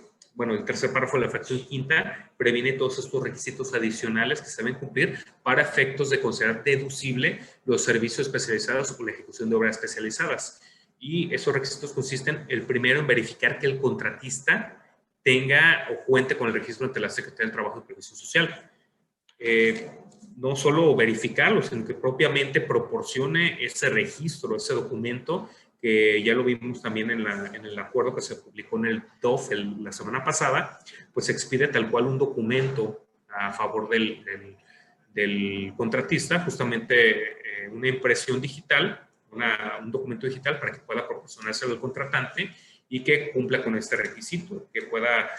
tercer párrafo de la fracción quinta previene todos estos requisitos adicionales que se deben cumplir para efectos de considerar deducible los servicios especializados o la ejecución de obras especializadas. Y esos requisitos consisten, el primero, en verificar que el contratista tenga o cuente con el registro ante la Secretaría del Trabajo y Previsión Social. No solo verificarlo, sino que propiamente proporcione ese registro, ese documento, que ya lo vimos también en el acuerdo que se publicó en el DOF la semana pasada, pues expide tal cual un documento a favor del contratista, justamente una impresión digital, un documento digital para que pueda proporcionarse al contratante y que cumpla con este requisito, que pueda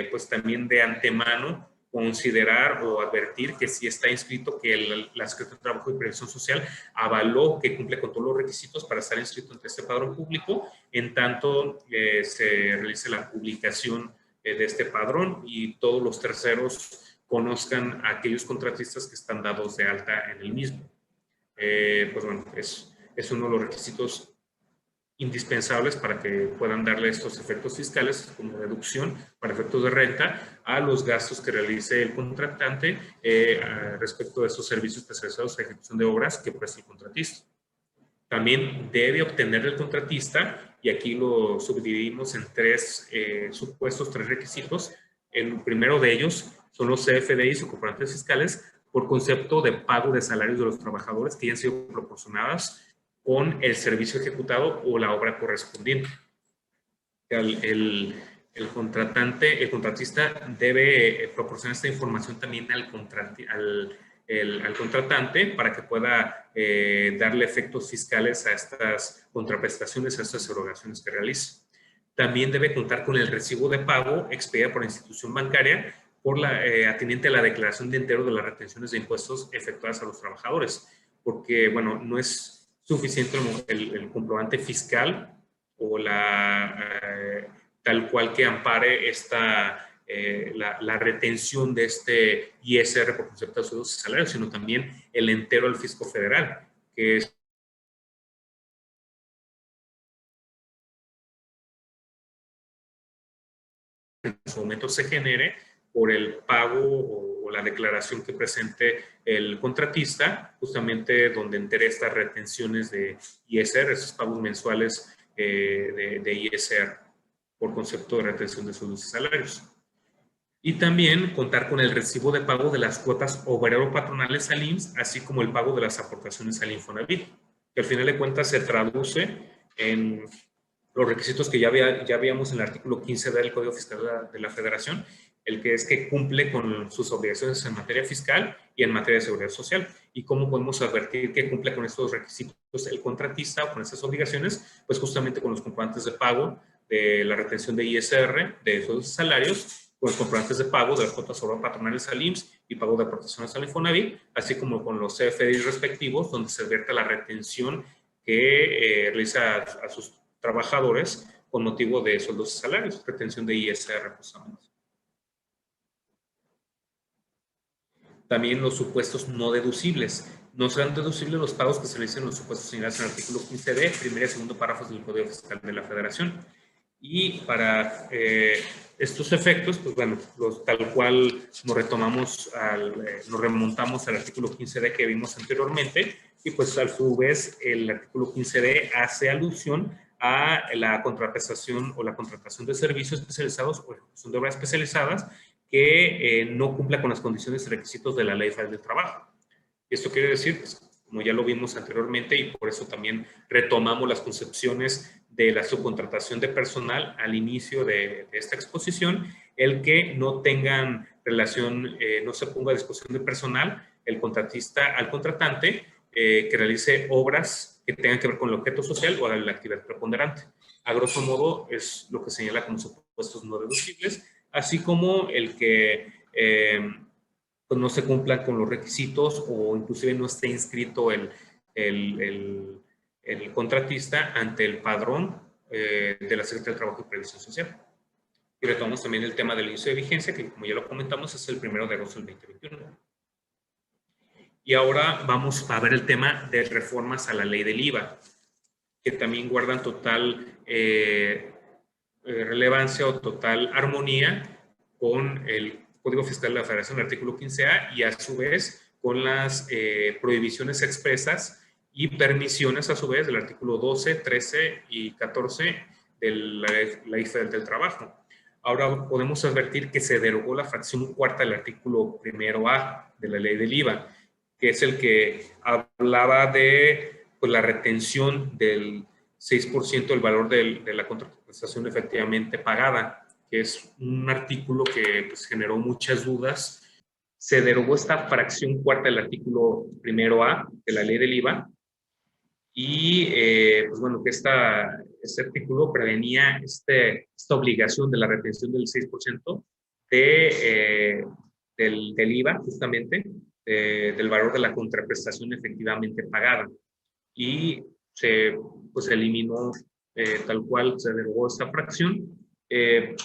pues también de antemano considerar o advertir que si está inscrito, que la Secretaría de Trabajo y Previsión Social avaló que cumple con todos los requisitos para estar inscrito ante este padrón público, en tanto se realice la publicación de este padrón y todos los terceros conozcan a aquellos contratistas que están dados de alta en el mismo. Pues bueno, es uno de los requisitos indispensables para que puedan darle estos efectos fiscales como deducción para efectos de renta a los gastos que realice el contratante respecto de estos servicios especializados de ejecución de obras que presta el contratista. También debe obtener del contratista, y aquí lo subdividimos en tres supuestos, tres requisitos. El primero de ellos son los CFDIs o comprobantes fiscales por concepto de pago de salarios de los trabajadores que ya han sido proporcionadas con el servicio ejecutado o la obra correspondiente. El contratista debe proporcionar esta información también al contratante para que pueda darle efectos fiscales a estas contraprestaciones, a estas erogaciones que realiza. También debe contar con el recibo de pago expedida por la institución bancaria por atinente a la declaración de entero de las retenciones de impuestos efectuadas a los trabajadores, porque, bueno, no es suficiente el comprobante fiscal o tal cual que ampare la retención de este ISR por concepto de sueldos y salarios, sino también el entero al fisco federal, que es en su momento se genere por el pago o la declaración que presente el contratista, justamente donde entere estas retenciones de ISR, esos pagos mensuales de ISR por concepto de retención de sueldos y salarios. Y también contar con el recibo de pago de las cuotas obrero-patronales al IMSS, así como el pago de las aportaciones al Infonavit, que al final de cuentas se traduce en los requisitos que ya habíamos en el artículo 15 del Código Fiscal de la Federación, el que es que cumple con sus obligaciones en materia fiscal y en materia de seguridad social. ¿Y cómo podemos advertir que cumple con estos requisitos el contratista o con estas obligaciones? Pues justamente con los comprobantes de pago de la retención de ISR, de esos salarios, con los comprobantes de pago de las cuotas patronales al IMSS y pago de aportaciones al Infonavit, así como con los CFDI respectivos, donde se advierte la retención que realiza a sus trabajadores con motivo de sueldos y salarios, retención de ISR justamente. También los supuestos no deducibles. No serán deducibles los pagos que se realicen en los supuestos señalados en el artículo 15d, primero y segundo párrafos del Código Fiscal de la Federación. Y para estos efectos, pues bueno, tal cual nos remontamos al artículo 15d que vimos anteriormente, y pues a su vez el artículo 15d hace alusión a la contraprestación o la contratación de servicios especializados o ejecución de obras especializadas que no cumpla con las condiciones y requisitos de la Ley Federal del Trabajo. Esto quiere decir, pues, como ya lo vimos anteriormente, y por eso también retomamos las concepciones de la subcontratación de personal al inicio de esta exposición, el que no tengan relación, no se ponga a disposición de personal el contratista al contratante que realice obras que tengan que ver con el objeto social o la actividad preponderante. A grosso modo es lo que señala como supuestos no deducibles, así como el que pues no se cumplan con los requisitos o inclusive no esté inscrito el contratista ante el padrón de la Secretaría del Trabajo y Previsión Social. Y retomamos también el tema del inicio de vigencia, que como ya lo comentamos es el 1 de agosto del 2021. Y ahora vamos a ver el tema de reformas a la ley del IVA, que también guardan total relevancia o total armonía con el Código Fiscal de la Federación, el artículo 15A, y a su vez con las prohibiciones expresas y permisiones a su vez del artículo 12, 13 y 14 de la Ley Federal del Trabajo. Ahora podemos advertir que se derogó la fracción cuarta del artículo 1A de la Ley del IVA, que es el que hablaba de pues, la retención del 6% del valor de la contraprestación efectivamente pagada, que es un artículo que pues, generó muchas dudas. Se derogó esta fracción cuarta del artículo 1A de la Ley del IVA y pues bueno, que este artículo prevenía esta obligación de la retención del 6% del IVA, justamente, del valor de la contraprestación efectivamente pagada. Y se eliminó tal cual, se derogó esta fracción en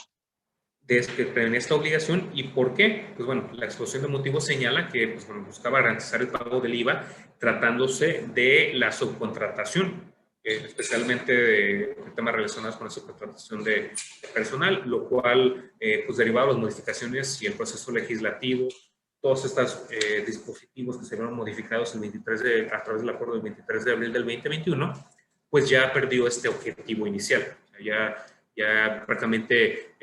esta obligación. ¿Y por qué? Pues bueno, la exposición de motivos señala que pues, bueno, buscaba garantizar el pago del IVA tratándose de la subcontratación, especialmente de temas relacionados con la subcontratación de personal, lo cual, pues derivado de las modificaciones y el proceso legislativo, todos estos dispositivos que se vieron modificados a través del acuerdo del 23 de abril del 2021, pues ya perdió este objetivo inicial. Ya prácticamente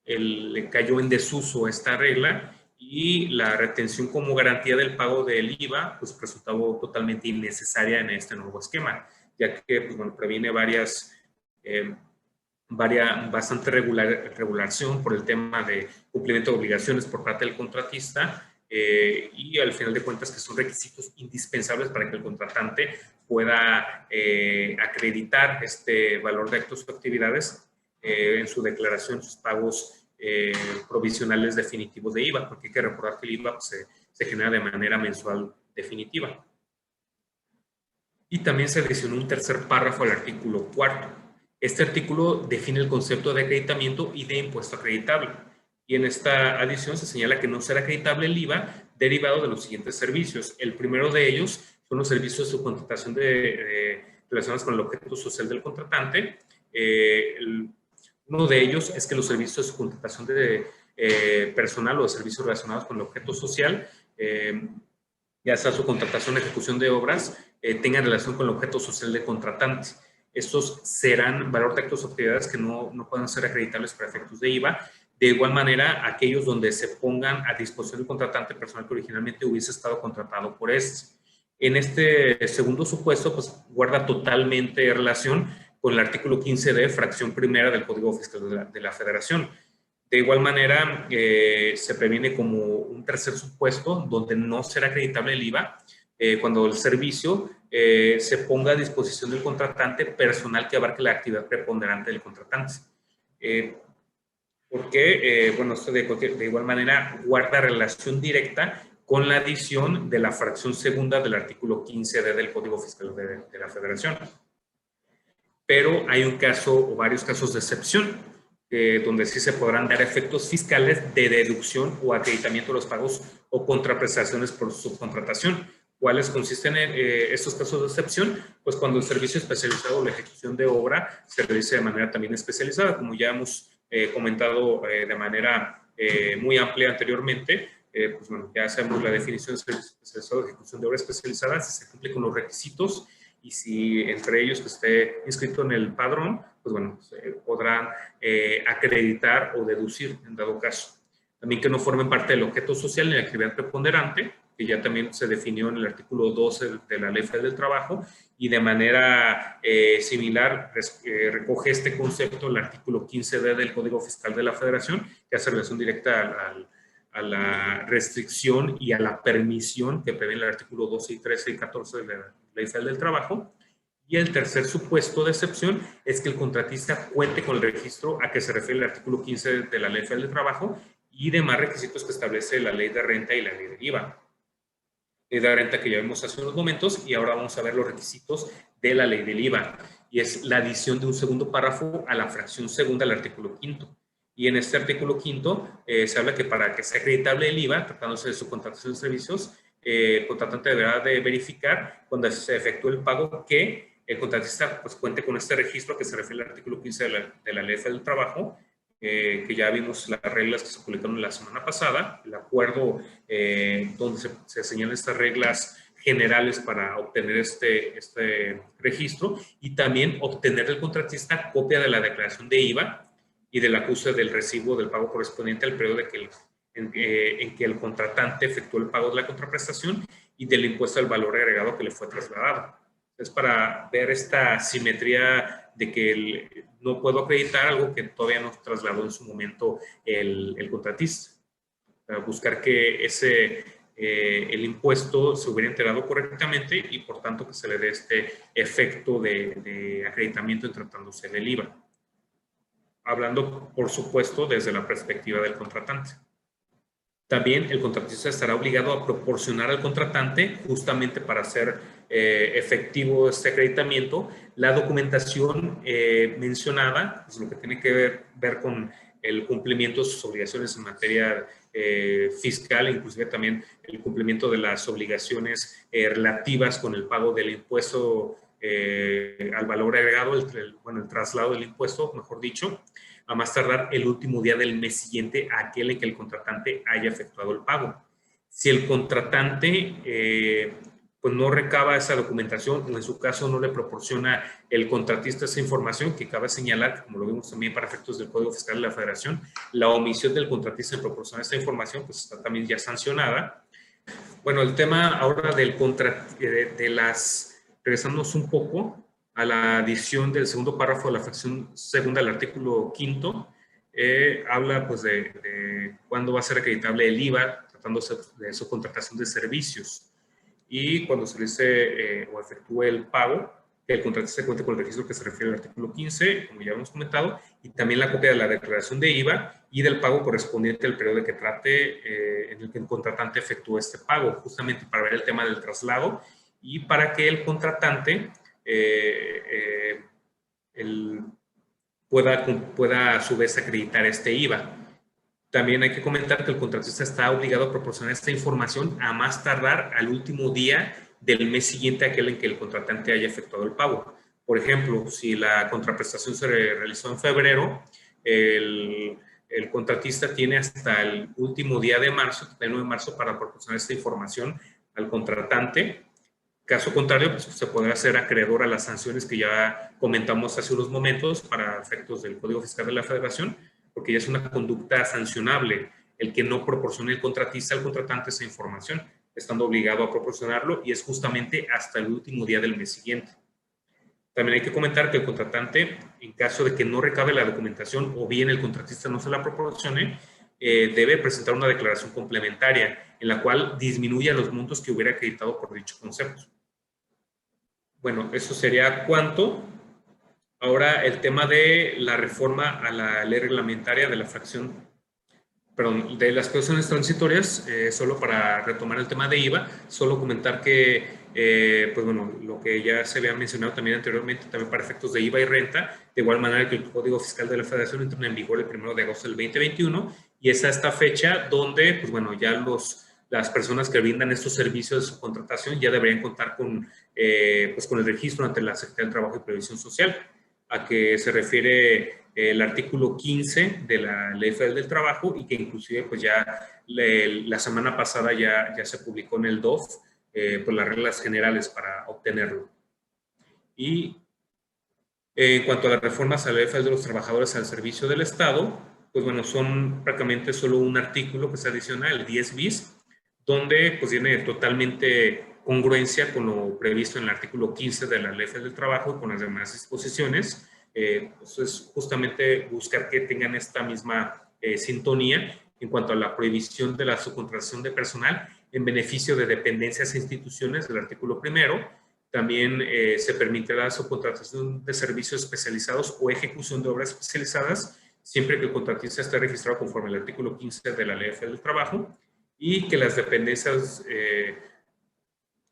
le cayó en desuso esta regla y la retención como garantía del pago del IVA pues resultó totalmente innecesaria en este nuevo esquema, ya que pues, bueno, previene bastante regulación por el tema de cumplimiento de obligaciones por parte del contratista y al final de cuentas que son requisitos indispensables para que el contratante pueda acreditar este valor de actos o actividades en su declaración, sus pagos provisionales definitivos de IVA, porque hay que recordar que el IVA pues, se genera de manera mensual definitiva. Y también se adicionó un tercer párrafo al artículo 4. Este artículo define el concepto de acreditamiento y de impuesto acreditable. Y en esta adición se señala que no será acreditable el IVA derivado de los siguientes servicios. El primero de ellos son los servicios de subcontratación relacionados con el objeto social del contratante. Uno de ellos es que los servicios de subcontratación de personal o de servicios relacionados con el objeto social, ya sea su contratación o ejecución de obras, tengan relación con el objeto social del contratante. Estos serán valor de actos o actividades que no puedan ser acreditables para efectos de IVA. De igual manera, aquellos donde se pongan a disposición del contratante personal que originalmente hubiese estado contratado por este. En este segundo supuesto, pues guarda totalmente relación con el artículo 15D, fracción primera del Código Fiscal de la Federación. De igual manera, se previene como un tercer supuesto donde no será acreditable el IVA cuando el servicio se ponga a disposición del contratante personal que abarque la actividad preponderante del contratante. Porque, bueno, esto de igual manera guarda relación directa con la adición de la fracción segunda del artículo 15D del Código Fiscal de la Federación. Pero hay un caso o varios casos de excepción, donde sí se podrán dar efectos fiscales de deducción o acreditamiento de los pagos o contraprestaciones por subcontratación. ¿Cuáles consisten en estos casos de excepción? Pues cuando el servicio especializado o la ejecución de obra se realice de manera también especializada, como ya hemos comentado de manera muy amplia anteriormente, pues bueno, ya sabemos la definición de servicio especializado de ejecución de obra especializada, si se cumple con los requisitos y si entre ellos que esté inscrito en el padrón, pues bueno, podrán acreditar o deducir en dado caso. También que no formen parte del objeto social ni la actividad preponderante, que ya también se definió en el artículo 12 de la Ley Federal del Trabajo, y de manera similar recoge este concepto el artículo 15D del Código Fiscal de la Federación, que hace relación directa a la restricción y a la permisión que prevé el artículo 12 y 13 y 14 de la Ley Federal del Trabajo. Y el tercer supuesto de excepción es que el contratista cuente con el registro a que se refiere el artículo 15 de la Ley Federal del Trabajo y demás requisitos que establece la Ley de Renta y la Ley del IVA. Ley de Renta que ya vimos hace unos momentos, y ahora vamos a ver los requisitos de la Ley del IVA, y es la adición de un segundo párrafo a la fracción segunda del artículo 5. Y en este artículo 5 se habla que para que sea acreditable el IVA, tratándose de subcontratación de servicios, el contratante deberá de verificar cuando se efectúe el pago que el contratista pues, cuente con este registro que se refiere al artículo 15 de la Ley Federal del Trabajo, que ya vimos las reglas que se publicaron la semana pasada, el acuerdo donde se señalan estas reglas generales para obtener este registro, y también obtener del contratista copia de la declaración de IVA y del acuse del recibo del pago correspondiente al periodo en que el contratante efectuó el pago de la contraprestación y del impuesto al valor agregado que le fue trasladado. Es para ver esta simetría de que no puedo acreditar algo que todavía no trasladó en su momento el contratista. Para buscar que el impuesto se hubiera enterado correctamente y por tanto que se le dé este efecto de acreditamiento en tratándose del IVA. Hablando, por supuesto, desde la perspectiva del contratante. También el contratista estará obligado a proporcionar al contratante, justamente para hacer efectivo este acreditamiento, la documentación mencionada, pues lo que tiene que ver con el cumplimiento de sus obligaciones en materia fiscal, inclusive también el cumplimiento de las obligaciones relativas con el pago del impuesto al valor agregado, el traslado del impuesto, mejor dicho, a más tardar el último día del mes siguiente a aquel en que el contratante haya efectuado el pago. si el contratante pues no recaba esa documentación o en su caso no le proporciona el contratista esa información, que cabe señalar, como lo vimos también para efectos del Código Fiscal de la Federación, la omisión del contratista en proporcionar esta información pues está también ya sancionada. Bueno, el tema ahora del regresamos un poco a la adición del segundo párrafo de la fracción segunda del artículo 5º, habla pues de cuándo va a ser acreditable el IVA, tratándose de su contratación de servicios. Y cuando se dice o efectúe el pago, que el contratista cuente con el registro que se refiere al artículo 15, como ya hemos comentado, y también la copia de la declaración de IVA y del pago correspondiente al periodo de que trate en el que el contratante efectúe este pago, justamente para ver el tema del traslado y para que el contratante pueda a su vez acreditar este IVA. También hay que comentar que el contratista está obligado a proporcionar esta información a más tardar al último día del mes siguiente a aquel en que el contratante haya efectuado el pago. Por ejemplo, si la contraprestación se realizó en febrero, el contratista tiene hasta el último día de marzo, el 31 de marzo, para proporcionar esta información al contratante. Caso contrario, pues se podrá ser acreedor a las sanciones que ya comentamos hace unos momentos para efectos del Código Fiscal de la Federación, porque ya es una conducta sancionable el que no proporcione el contratista al contratante esa información, estando obligado a proporcionarlo, y es justamente hasta el último día del mes siguiente. También hay que comentar que el contratante, en caso de que no recabe la documentación o bien el contratista no se la proporcione, debe presentar una declaración complementaria en la cual disminuya los montos que hubiera acreditado por dicho concepto. Bueno, eso sería cuanto. Ahora el tema de la reforma a la ley reglamentaria de la fracción, perdón, de las causaciones transitorias, solo para retomar el tema de IVA, solo comentar que, pues bueno, lo que ya se había mencionado también anteriormente, también para efectos de IVA y renta, de igual manera que el Código Fiscal de la Federación entra en vigor el 1 de agosto del 2021, y es a esta fecha donde, pues bueno, ya las personas que brindan estos servicios de subcontratación ya deberían contar pues con el registro ante la Secretaría del Trabajo y Previsión Social, a que se refiere el artículo 15 de la Ley Federal del Trabajo, y que inclusive pues ya la semana pasada ya se publicó en el DOF pues las reglas generales para obtenerlo. Y en cuanto a las reformas a la Ley Federal de los Trabajadores al Servicio del Estado, pues bueno, son prácticamente solo un artículo que se adiciona, el 10 bis, donde pues tiene totalmente congruencia con lo previsto en el artículo 15 de la Ley Federal del Trabajo y con las demás disposiciones. Pues es justamente buscar que tengan esta misma sintonía en cuanto a la prohibición de la subcontratación de personal en beneficio de dependencias e instituciones del artículo 1. También se permitirá la subcontratación de servicios especializados o ejecución de obras especializadas siempre que el contratista esté registrado conforme al artículo 15 de la Ley Federal del Trabajo, y que las dependencias,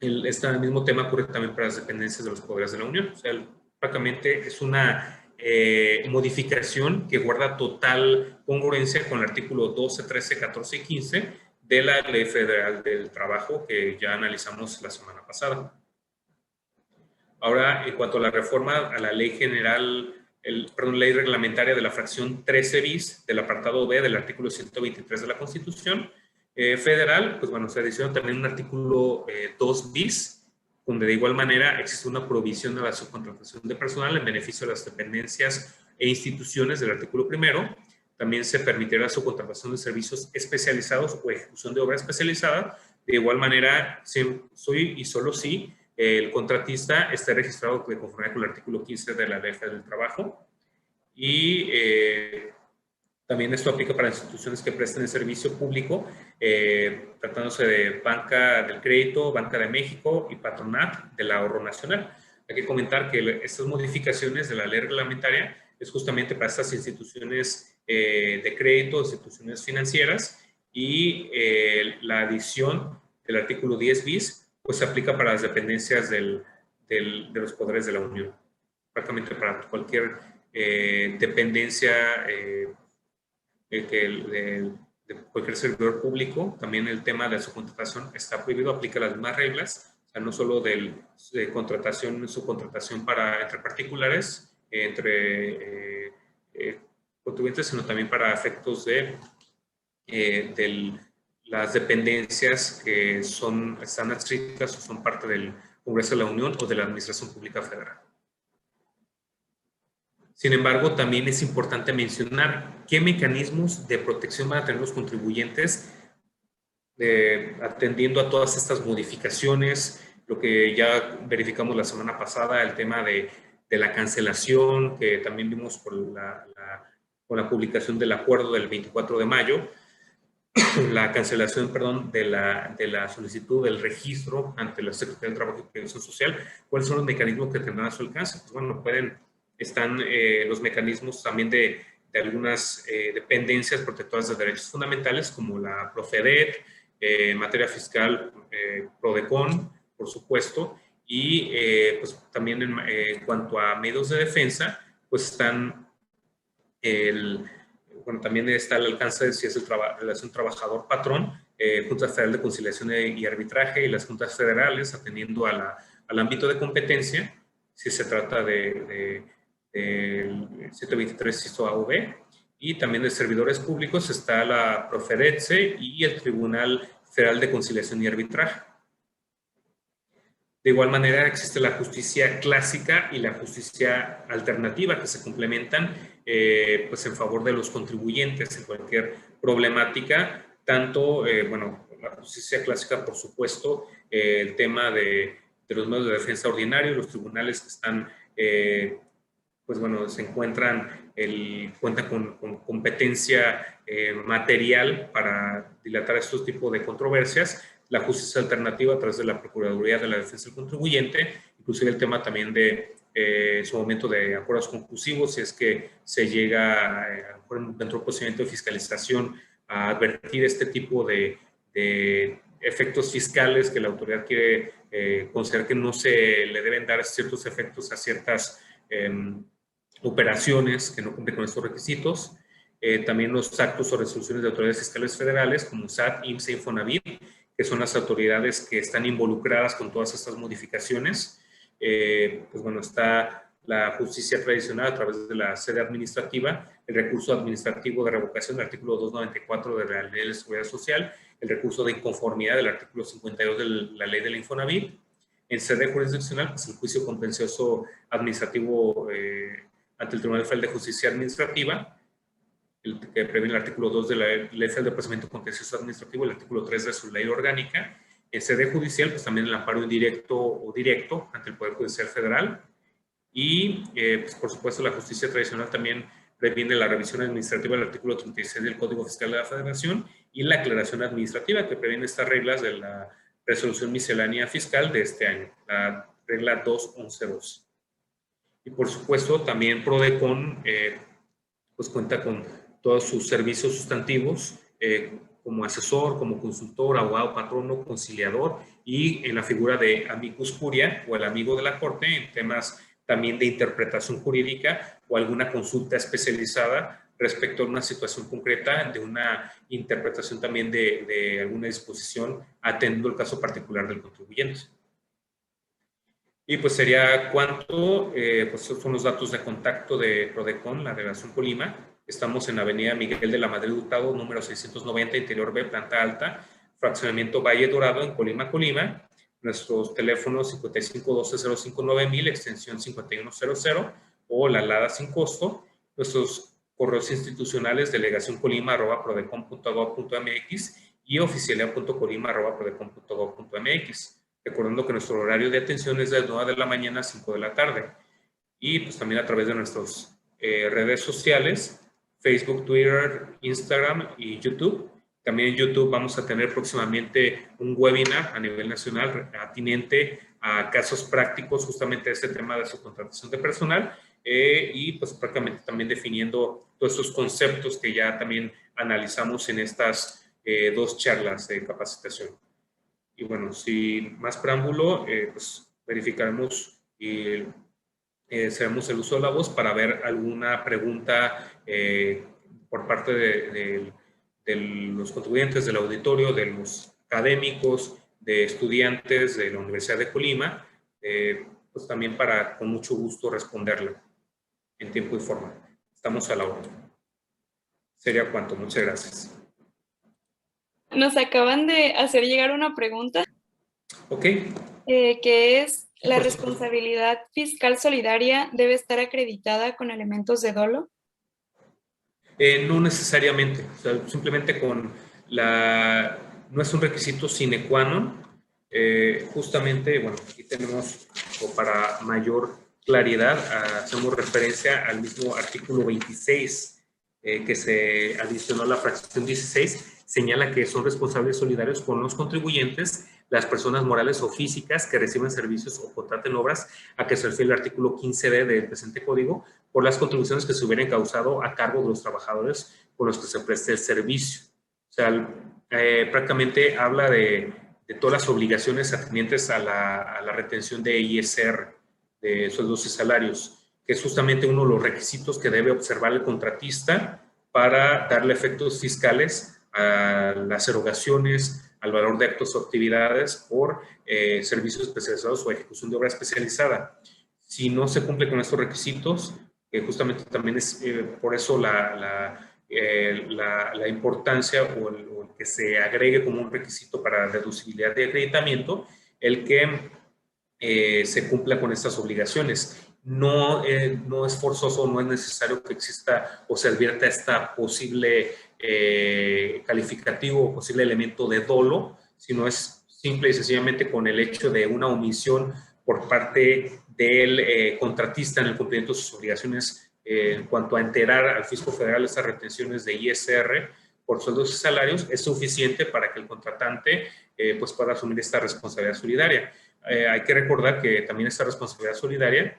este mismo tema ocurre también para las dependencias de los poderes de la Unión. O sea, prácticamente es una modificación que guarda total congruencia con el artículo 12, 13, 14 y 15 de la Ley Federal del Trabajo que ya analizamos la semana pasada. Ahora, en cuanto a la reforma a la Ley General, Ley Reglamentaria de la fracción 13 bis del apartado B del artículo 123 de la Constitución Federal, pues bueno, se adicionó también un artículo 2 bis, donde de igual manera existe una provisión de la subcontratación de personal en beneficio de las dependencias e instituciones del artículo 1. También se permitirá la subcontratación de servicios especializados o ejecución de obra especializada. De igual manera, soy y solo si el contratista esté registrado de conformidad con el artículo 15 de la Ley Federal del Trabajo. Y también esto aplica para instituciones que presten el servicio público, tratándose de Banca del Crédito, Banca de México y Patronat del Ahorro Nacional. Hay que comentar que estas modificaciones de la ley reglamentaria es justamente para estas instituciones de crédito, instituciones financieras, y la adición del artículo 10 bis pues se aplica para las dependencias de los poderes de la Unión, prácticamente para cualquier dependencia de cualquier servidor público. También el tema de la subcontratación está prohibido, aplica las mismas reglas, o sea, no solo de contratación, subcontratación entre particulares, entre contribuyentes, sino también para efectos de las dependencias que están adscritas o son parte del Congreso de la Unión o de la Administración Pública Federal. Sin embargo, también es importante mencionar qué mecanismos de protección van a tener los contribuyentes atendiendo a todas estas modificaciones, lo que ya verificamos la semana pasada, el tema de la cancelación, que también vimos con la publicación del acuerdo del 24 de mayo, la cancelación, perdón, de la solicitud del registro ante la Secretaría del Trabajo y Previsión Social. ¿Cuáles son los mecanismos que tendrán a su alcance? Pues bueno, están los mecanismos también de algunas dependencias protectoras de derechos fundamentales, como la Profedet, en materia fiscal, Prodecon, por supuesto, y pues también en cuanto a medios de defensa, pues están bueno, también está al alcance de si es relación trabajador-patrón, Junta Federal de Conciliación y Arbitraje y las juntas federales, atendiendo al ámbito de competencia, si se trata del 723 CISO AV, y también de servidores públicos está la Profedetce y el Tribunal Federal de Conciliación y Arbitraje. De igual manera, existe la justicia clásica y la justicia alternativa que se complementan pues en favor de los contribuyentes en cualquier problemática. Tanto, bueno, la justicia clásica, por supuesto, el tema de los medios de defensa ordinarios, los tribunales que están, pues bueno, se encuentran, cuentan con competencia material para dilatar estos tipos de controversias. La justicia alternativa a través de la Procuraduría de la Defensa del Contribuyente, inclusive el tema también de su momento de acuerdos conclusivos, si es que se llega dentro del procedimiento de fiscalización a advertir este tipo de efectos fiscales que la autoridad quiere considerar que no se le deben dar ciertos efectos a ciertas operaciones que no cumplen con estos requisitos. También los actos o resoluciones de autoridades fiscales federales como SAT, IMSS e Infonavit, que son las autoridades que están involucradas con todas estas modificaciones. Pues bueno, está la justicia tradicional a través de la sede administrativa, el recurso administrativo de revocación del artículo 294 de la Ley de Seguridad Social, el recurso de inconformidad del artículo 52 de la Ley de la Infonavit. En sede jurisdiccional, pues el juicio contencioso administrativo ante el Tribunal Federal de Justicia Administrativa, que prevé el artículo 2 de la Ley Federal de Procedimiento Contencioso Administrativo, el artículo 3 de su ley orgánica. En sede judicial, pues también el amparo indirecto o directo ante el Poder Judicial Federal. Y, pues, por supuesto, la justicia tradicional también previene la revisión administrativa del artículo 36 del Código Fiscal de la Federación y la aclaración administrativa, que previene estas reglas de la resolución miscelánea fiscal de este año, la regla 2.11.2. Y, por supuesto, también Prodecon pues cuenta con todos sus servicios sustantivos como asesor, como consultor, abogado, patrono, conciliador y en la figura de amicus curia o el amigo de la corte en temas también de interpretación jurídica o alguna consulta especializada respecto a una situación concreta, de una interpretación también de alguna disposición atendiendo el caso particular del contribuyente. Y pues sería cuánto, pues son los datos de contacto de Prodecon, la delegación Colima. Estamos en Avenida Miguel de la Madrid Hurtado, número 690, Interior B, planta alta, fraccionamiento Valle Dorado, en Colima, Colima. Nuestros teléfonos 5512-059,000, extensión 5100, o la alada sin costo. Nuestros correos institucionales, delegacioncolima@prodecon.gov.mx y oficialía.colima@prodecon.gov.mx. Recordando que nuestro horario de atención es de 9 de la mañana a 5 de la tarde. Y pues también a través de nuestras redes sociales, Facebook, Twitter, Instagram y YouTube. También en YouTube vamos a tener próximamente un webinar a nivel nacional atinente a casos prácticos justamente de este tema de subcontratación de personal y pues prácticamente también definiendo todos estos conceptos que ya también analizamos en estas dos charlas de capacitación. Y bueno, sin más preámbulo, pues verificaremos y seremos el uso de la voz para ver alguna pregunta por parte de los contribuyentes, del auditorio, de los académicos, de estudiantes de la Universidad de Colima, pues también para con mucho gusto responderla en tiempo y forma. Estamos a la hora. Sería cuanto. Muchas gracias. Nos acaban de hacer llegar una pregunta. Ok. Que es, ¿la Por supuesto. responsabilidad fiscal solidaria debe estar acreditada con elementos de dolo? No necesariamente, o sea, simplemente no es un requisito sine qua non. Justamente, bueno, aquí tenemos, o para mayor claridad, hacemos referencia al mismo artículo 26, que se adicionó a la fracción 16, señala que son responsables solidarios con los contribuyentes, las personas morales o físicas que reciben servicios o contraten obras, a que se refiere el artículo 15D del presente código, por las contribuciones que se hubieran causado a cargo de los trabajadores con los que se preste el servicio. O sea, prácticamente habla de todas las obligaciones atendientes a la retención de ISR, de sueldos y salarios, que es justamente uno de los requisitos que debe observar el contratista para darle efectos fiscales a las erogaciones, al valor de actos o actividades por servicios especializados o ejecución de obra especializada. Si no se cumple con estos requisitos, que justamente también es por eso la importancia o el que se agregue como un requisito para deducibilidad de acreditamiento, el que se cumpla con estas obligaciones. No es forzoso, no es necesario que exista o se advierta esta posible calificativo o posible elemento de dolo, sino es simple y sencillamente con el hecho de una omisión por parte del contratista en el cumplimiento de sus obligaciones en cuanto a enterar al fisco federal estas retenciones de ISR por sueldos y salarios, es suficiente para que el contratante pues pueda asumir esta responsabilidad solidaria. Hay que recordar que también esta responsabilidad solidaria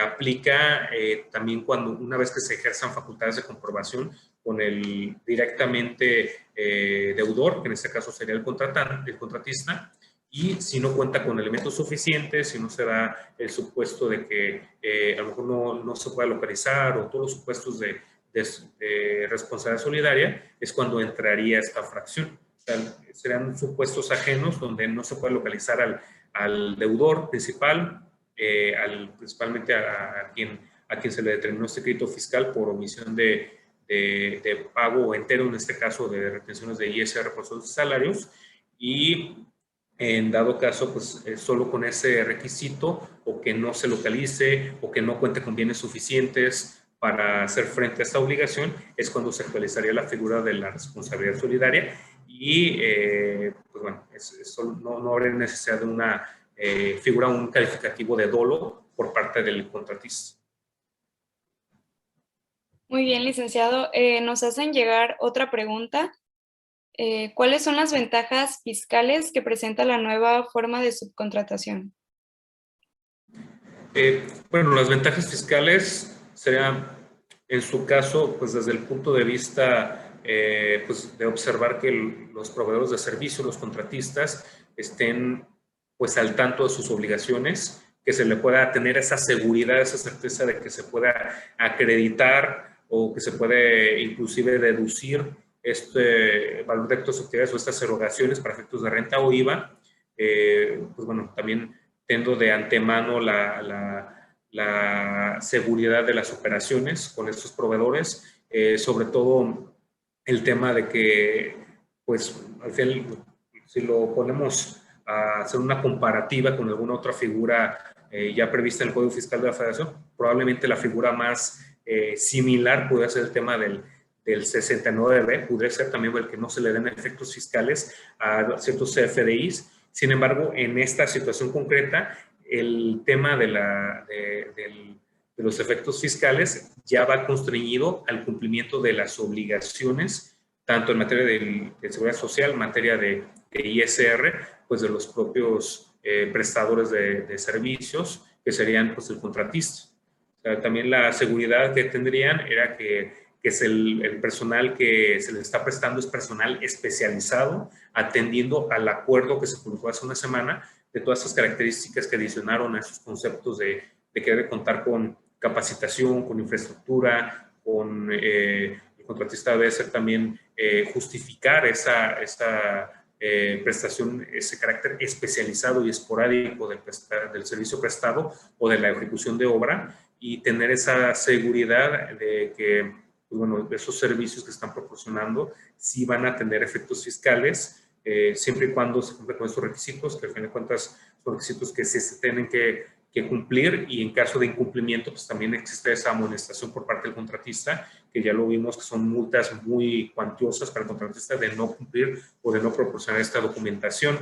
aplica también cuando una vez que se ejerzan facultades de comprobación con el directamente deudor, que en este caso sería el contratista, y si no cuenta con elementos suficientes, si no se da el supuesto de que a lo mejor no se pueda localizar o todos los supuestos de responsabilidad solidaria, es cuando entraría esta fracción. O sea, serán supuestos ajenos donde no se puede localizar al deudor principal, principalmente a quien se le determinó este crédito fiscal por omisión de pago entero, en este caso de retenciones de ISR por sus salarios, y en dado caso, pues solo con ese requisito, o que no se localice, o que no cuente con bienes suficientes para hacer frente a esta obligación, es cuando se actualizaría la figura de la responsabilidad solidaria y, pues bueno, no habría necesidad de una figura, un calificativo de dolo por parte del contratista. Muy bien, licenciado. Nos hacen llegar otra pregunta. ¿Cuáles son las ventajas fiscales que presenta la nueva forma de subcontratación? Bueno, las ventajas fiscales serían, en su caso, pues desde el punto de vista pues de observar que los proveedores de servicios, los contratistas, estén pues al tanto de sus obligaciones, que se le pueda tener esa seguridad, esa certeza de que se pueda acreditar o que se puede inclusive deducir este valor de actos o actividades o estas erogaciones para efectos de renta o IVA. Pues bueno, también teniendo de antemano la seguridad de las operaciones con estos proveedores, sobre todo el tema de que, pues, al final, si lo ponemos a hacer una comparativa con alguna otra figura ya prevista en el Código Fiscal de la Federación, probablemente la figura más similar puede ser el tema del 69B, podría ser también el que no se le den efectos fiscales a ciertos CFDIs. Sin embargo, en esta situación concreta, el tema de los efectos fiscales ya va constreñido al cumplimiento de las obligaciones, tanto en materia de seguridad social, en materia de ISR, pues de los propios prestadores de servicios, que serían pues el contratista. O sea, también la seguridad que tendrían era que es el personal que se les está prestando es personal especializado, atendiendo al acuerdo que se publicó hace una semana de todas estas características que adicionaron a esos conceptos de que debe contar con capacitación, con infraestructura, el contratista debe ser también justificar esta prestación, ese carácter especializado y esporádico del servicio prestado o de la ejecución de obra, y tener esa seguridad de que pues bueno, esos servicios que están proporcionando sí van a tener efectos fiscales, siempre y cuando se cumplan con estos requisitos, que al fin de cuentas son requisitos que se tienen que cumplir, y en caso de incumplimiento, pues también existe esa amonestación por parte del contratista, que ya lo vimos que son multas muy cuantiosas para el contratista de no cumplir o de no proporcionar esta documentación.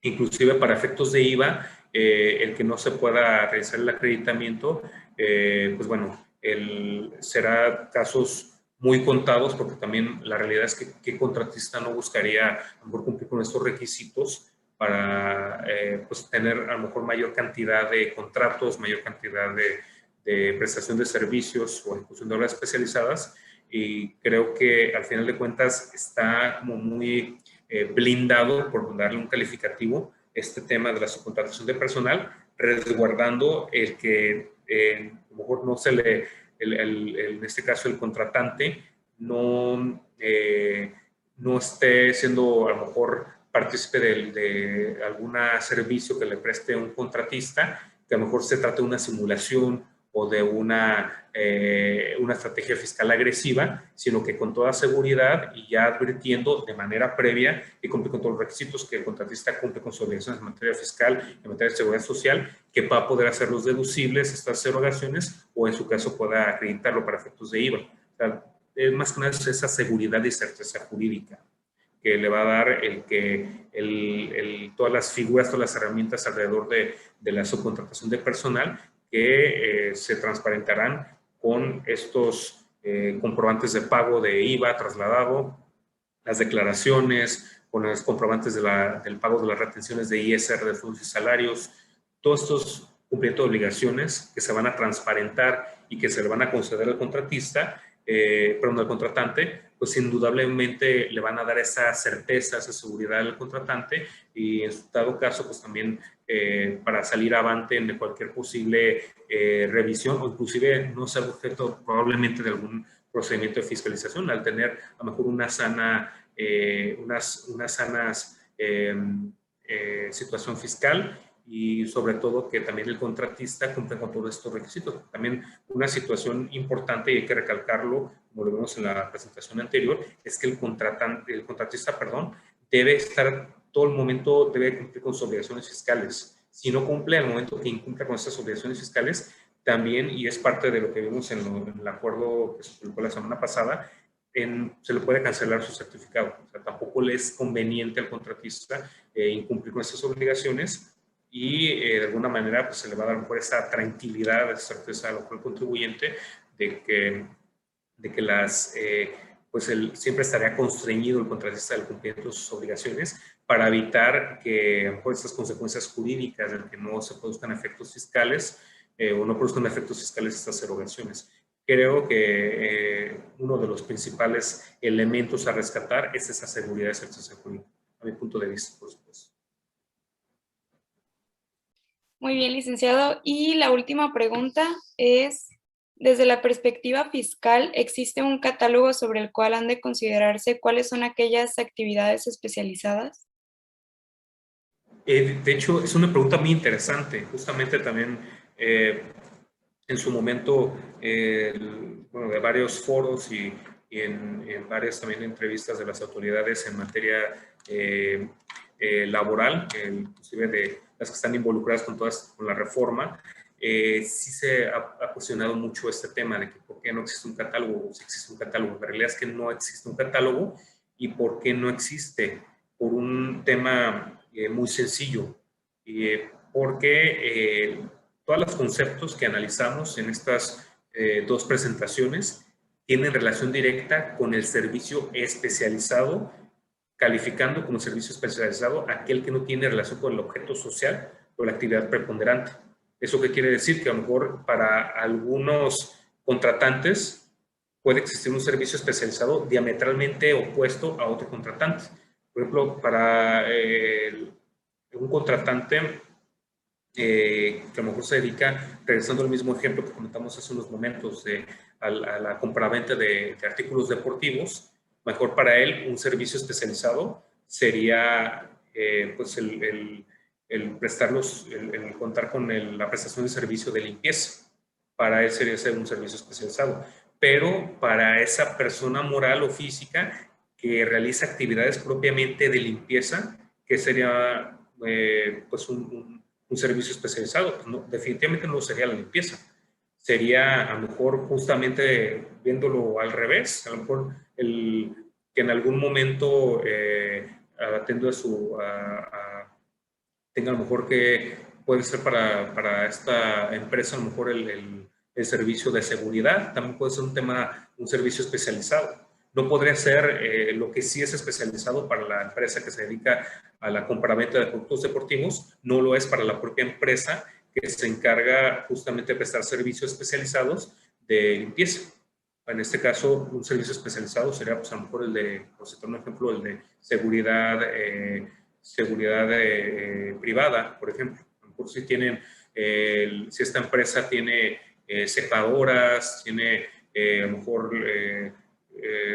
Inclusive para efectos de IVA, el que no se pueda realizar el acreditamiento, pues bueno, será casos muy contados, porque también la realidad es que qué contratista no buscaría a lo mejor cumplir con estos requisitos para pues tener a lo mejor mayor cantidad de contratos, mayor cantidad de prestación de servicios o ejecución de obras especializadas. Y creo que al final de cuentas está como muy blindado, por darle un calificativo, este tema de la subcontratación de personal, resguardando el que a lo mejor no se le, en este caso el contratante, no esté siendo a lo mejor partícipe de algún servicio que le preste un contratista, que a lo mejor se trate de una simulación o de una estrategia fiscal agresiva, sino que con toda seguridad y ya advirtiendo de manera previa y cumple con todos los requisitos, que el contratista cumple con sus obligaciones en materia fiscal, en materia de seguridad social, que va a poder hacerlos deducibles estas erogaciones, o en su caso pueda acreditarlo para efectos de IVA. O sea, es más que nada esa seguridad y certeza jurídica que le va a dar el que todas las figuras, todas las herramientas alrededor de la subcontratación de personal, que se transparentarán con estos comprobantes de pago de IVA trasladado, las declaraciones, con los comprobantes del pago de las retenciones de ISR de fondos y salarios, todos estos cumplimientos de obligaciones que se van a transparentar y que se le van a conceder al contratista, al contratante, pues indudablemente le van a dar esa certeza, esa seguridad al contratante, y en dado caso, pues también para salir avante en cualquier posible revisión, o inclusive no ser objeto probablemente de algún procedimiento de fiscalización, al tener a lo mejor una sana situación fiscal, y sobre todo que también el contratista cumple con todos estos requisitos. También una situación importante, y hay que recalcarlo, como lo vimos en la presentación anterior, es que el contratista, debe estar todo el momento, debe cumplir con sus obligaciones fiscales. Si no cumple, al momento que incumpla con estas obligaciones fiscales, también, y es parte de lo que vimos en el acuerdo que se publicó la semana pasada, se le puede cancelar su certificado. O sea, tampoco le es conveniente al contratista incumplir con estas obligaciones, y de alguna manera pues, se le va a dar por esa tranquilidad, esa certeza al contribuyente de que siempre estaría constreñido el contratista del cumplimiento de sus obligaciones, para evitar que por estas consecuencias jurídicas de que no se produzcan efectos fiscales o no produzcan efectos fiscales estas erogaciones. Creo que uno de los principales elementos a rescatar es esa seguridad y certeza jurídica, a mi punto de vista, por supuesto. Muy bien, licenciado. Y la última pregunta es, desde la perspectiva fiscal, ¿existe un catálogo sobre el cual han de considerarse cuáles son aquellas actividades especializadas? De hecho, es una pregunta muy interesante. Justamente también en su momento, de varios foros y en varias también entrevistas de las autoridades en materia laboral, inclusive de las que están involucradas con la reforma, sí se ha cuestionado mucho este tema de que por qué no existe un catálogo, o si existe un catálogo. La realidad es que no existe un catálogo. ¿Y por qué no existe? Por un tema muy sencillo, porque todos los conceptos que analizamos en estas dos presentaciones tienen relación directa con el servicio especializado, calificando como servicio especializado aquel que no tiene relación con el objeto social o la actividad preponderante. ¿Eso qué quiere decir? Que a lo mejor para algunos contratantes puede existir un servicio especializado diametralmente opuesto a otro contratante. Por ejemplo, para un contratante que a lo mejor se dedica, regresando al mismo ejemplo que comentamos hace unos momentos, a la compraventa de artículos deportivos, mejor para él un servicio especializado sería pues el prestarlos, el contar con la prestación de servicio de limpieza. Para él sería ser un servicio especializado. pero para esa persona moral o física que realiza actividades propiamente de limpieza, que sería pues un servicio especializado. Pues no, definitivamente no sería la limpieza. Sería a lo mejor justamente viéndolo al revés, a lo mejor que en algún momento atiendo tenga a lo mejor que puede ser para esta empresa a lo mejor el servicio de seguridad, también puede ser un servicio especializado. No podría ser lo que sí es especializado para la empresa que se dedica a la compraventa de productos deportivos, no lo es para la propia empresa que se encarga justamente de prestar servicios especializados de limpieza. En este caso, un servicio especializado sería, pues, a lo mejor por citar un ejemplo, el de seguridad privada, por ejemplo. A lo mejor si esta empresa tiene secadoras, tiene a lo mejor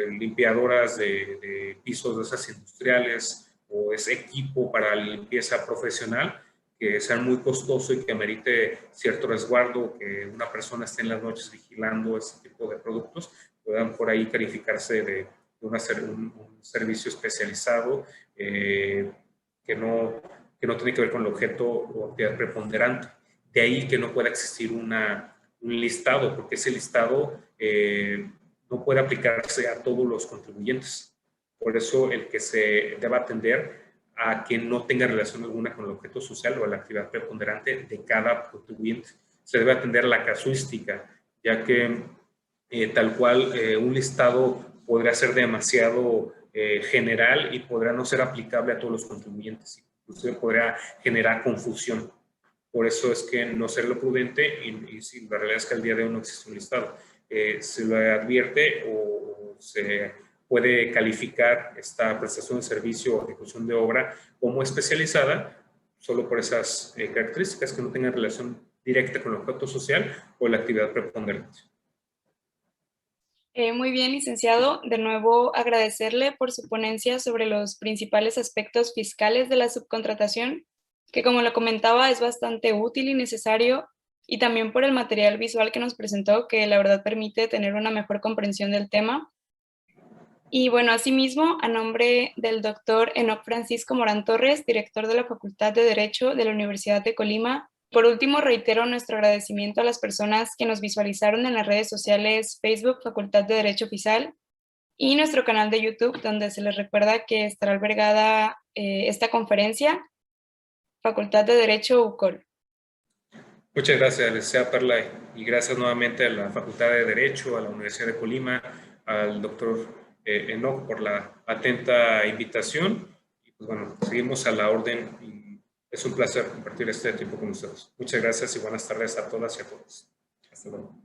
limpiadoras de pisos de esas industriales, o es equipo para limpieza profesional, que sea muy costoso y que amerite cierto resguardo, que una persona esté en las noches vigilando ese tipo de productos, puedan por ahí calificarse de un servicio especializado que no tiene que ver con el objeto o actividad preponderante. De ahí que no pueda existir un listado, porque ese listado no puede aplicarse a todos los contribuyentes. Por eso el que se deba atender a quien no tenga relación alguna con el objeto social o la actividad preponderante de cada contribuyente. Se debe atender la casuística, ya que tal cual un listado podría ser demasiado general y podrá no ser aplicable a todos los contribuyentes. Inclusive podría generar confusión. Por eso es que no ser lo prudente, y si la realidad es que al día de hoy no existe un listado. Se lo advierte o se puede calificar esta prestación de servicio o ejecución de obra como especializada solo por esas características que no tengan relación directa con el objeto social o la actividad preponderante. Muy bien, licenciado. De nuevo, agradecerle por su ponencia sobre los principales aspectos fiscales de la subcontratación, que como lo comentaba es bastante útil y necesario, y también por el material visual que nos presentó, que la verdad permite tener una mejor comprensión del tema. Y bueno, asimismo, a nombre del doctor Enoc Francisco Morán Torres, director de la Facultad de Derecho de la Universidad de Colima, por último, reitero nuestro agradecimiento a las personas que nos visualizaron en las redes sociales Facebook, Facultad de Derecho Oficial, y nuestro canal de YouTube, donde se les recuerda que estará albergada esta conferencia, Facultad de Derecho UCOL. Muchas gracias, licenciada Perla, y gracias nuevamente a la Facultad de Derecho, a la Universidad de Colima, al doctor Enoc por la atenta invitación. Y pues bueno, seguimos a la orden y es un placer compartir este tiempo con ustedes. Muchas gracias y buenas tardes a todas y a todos. Hasta luego.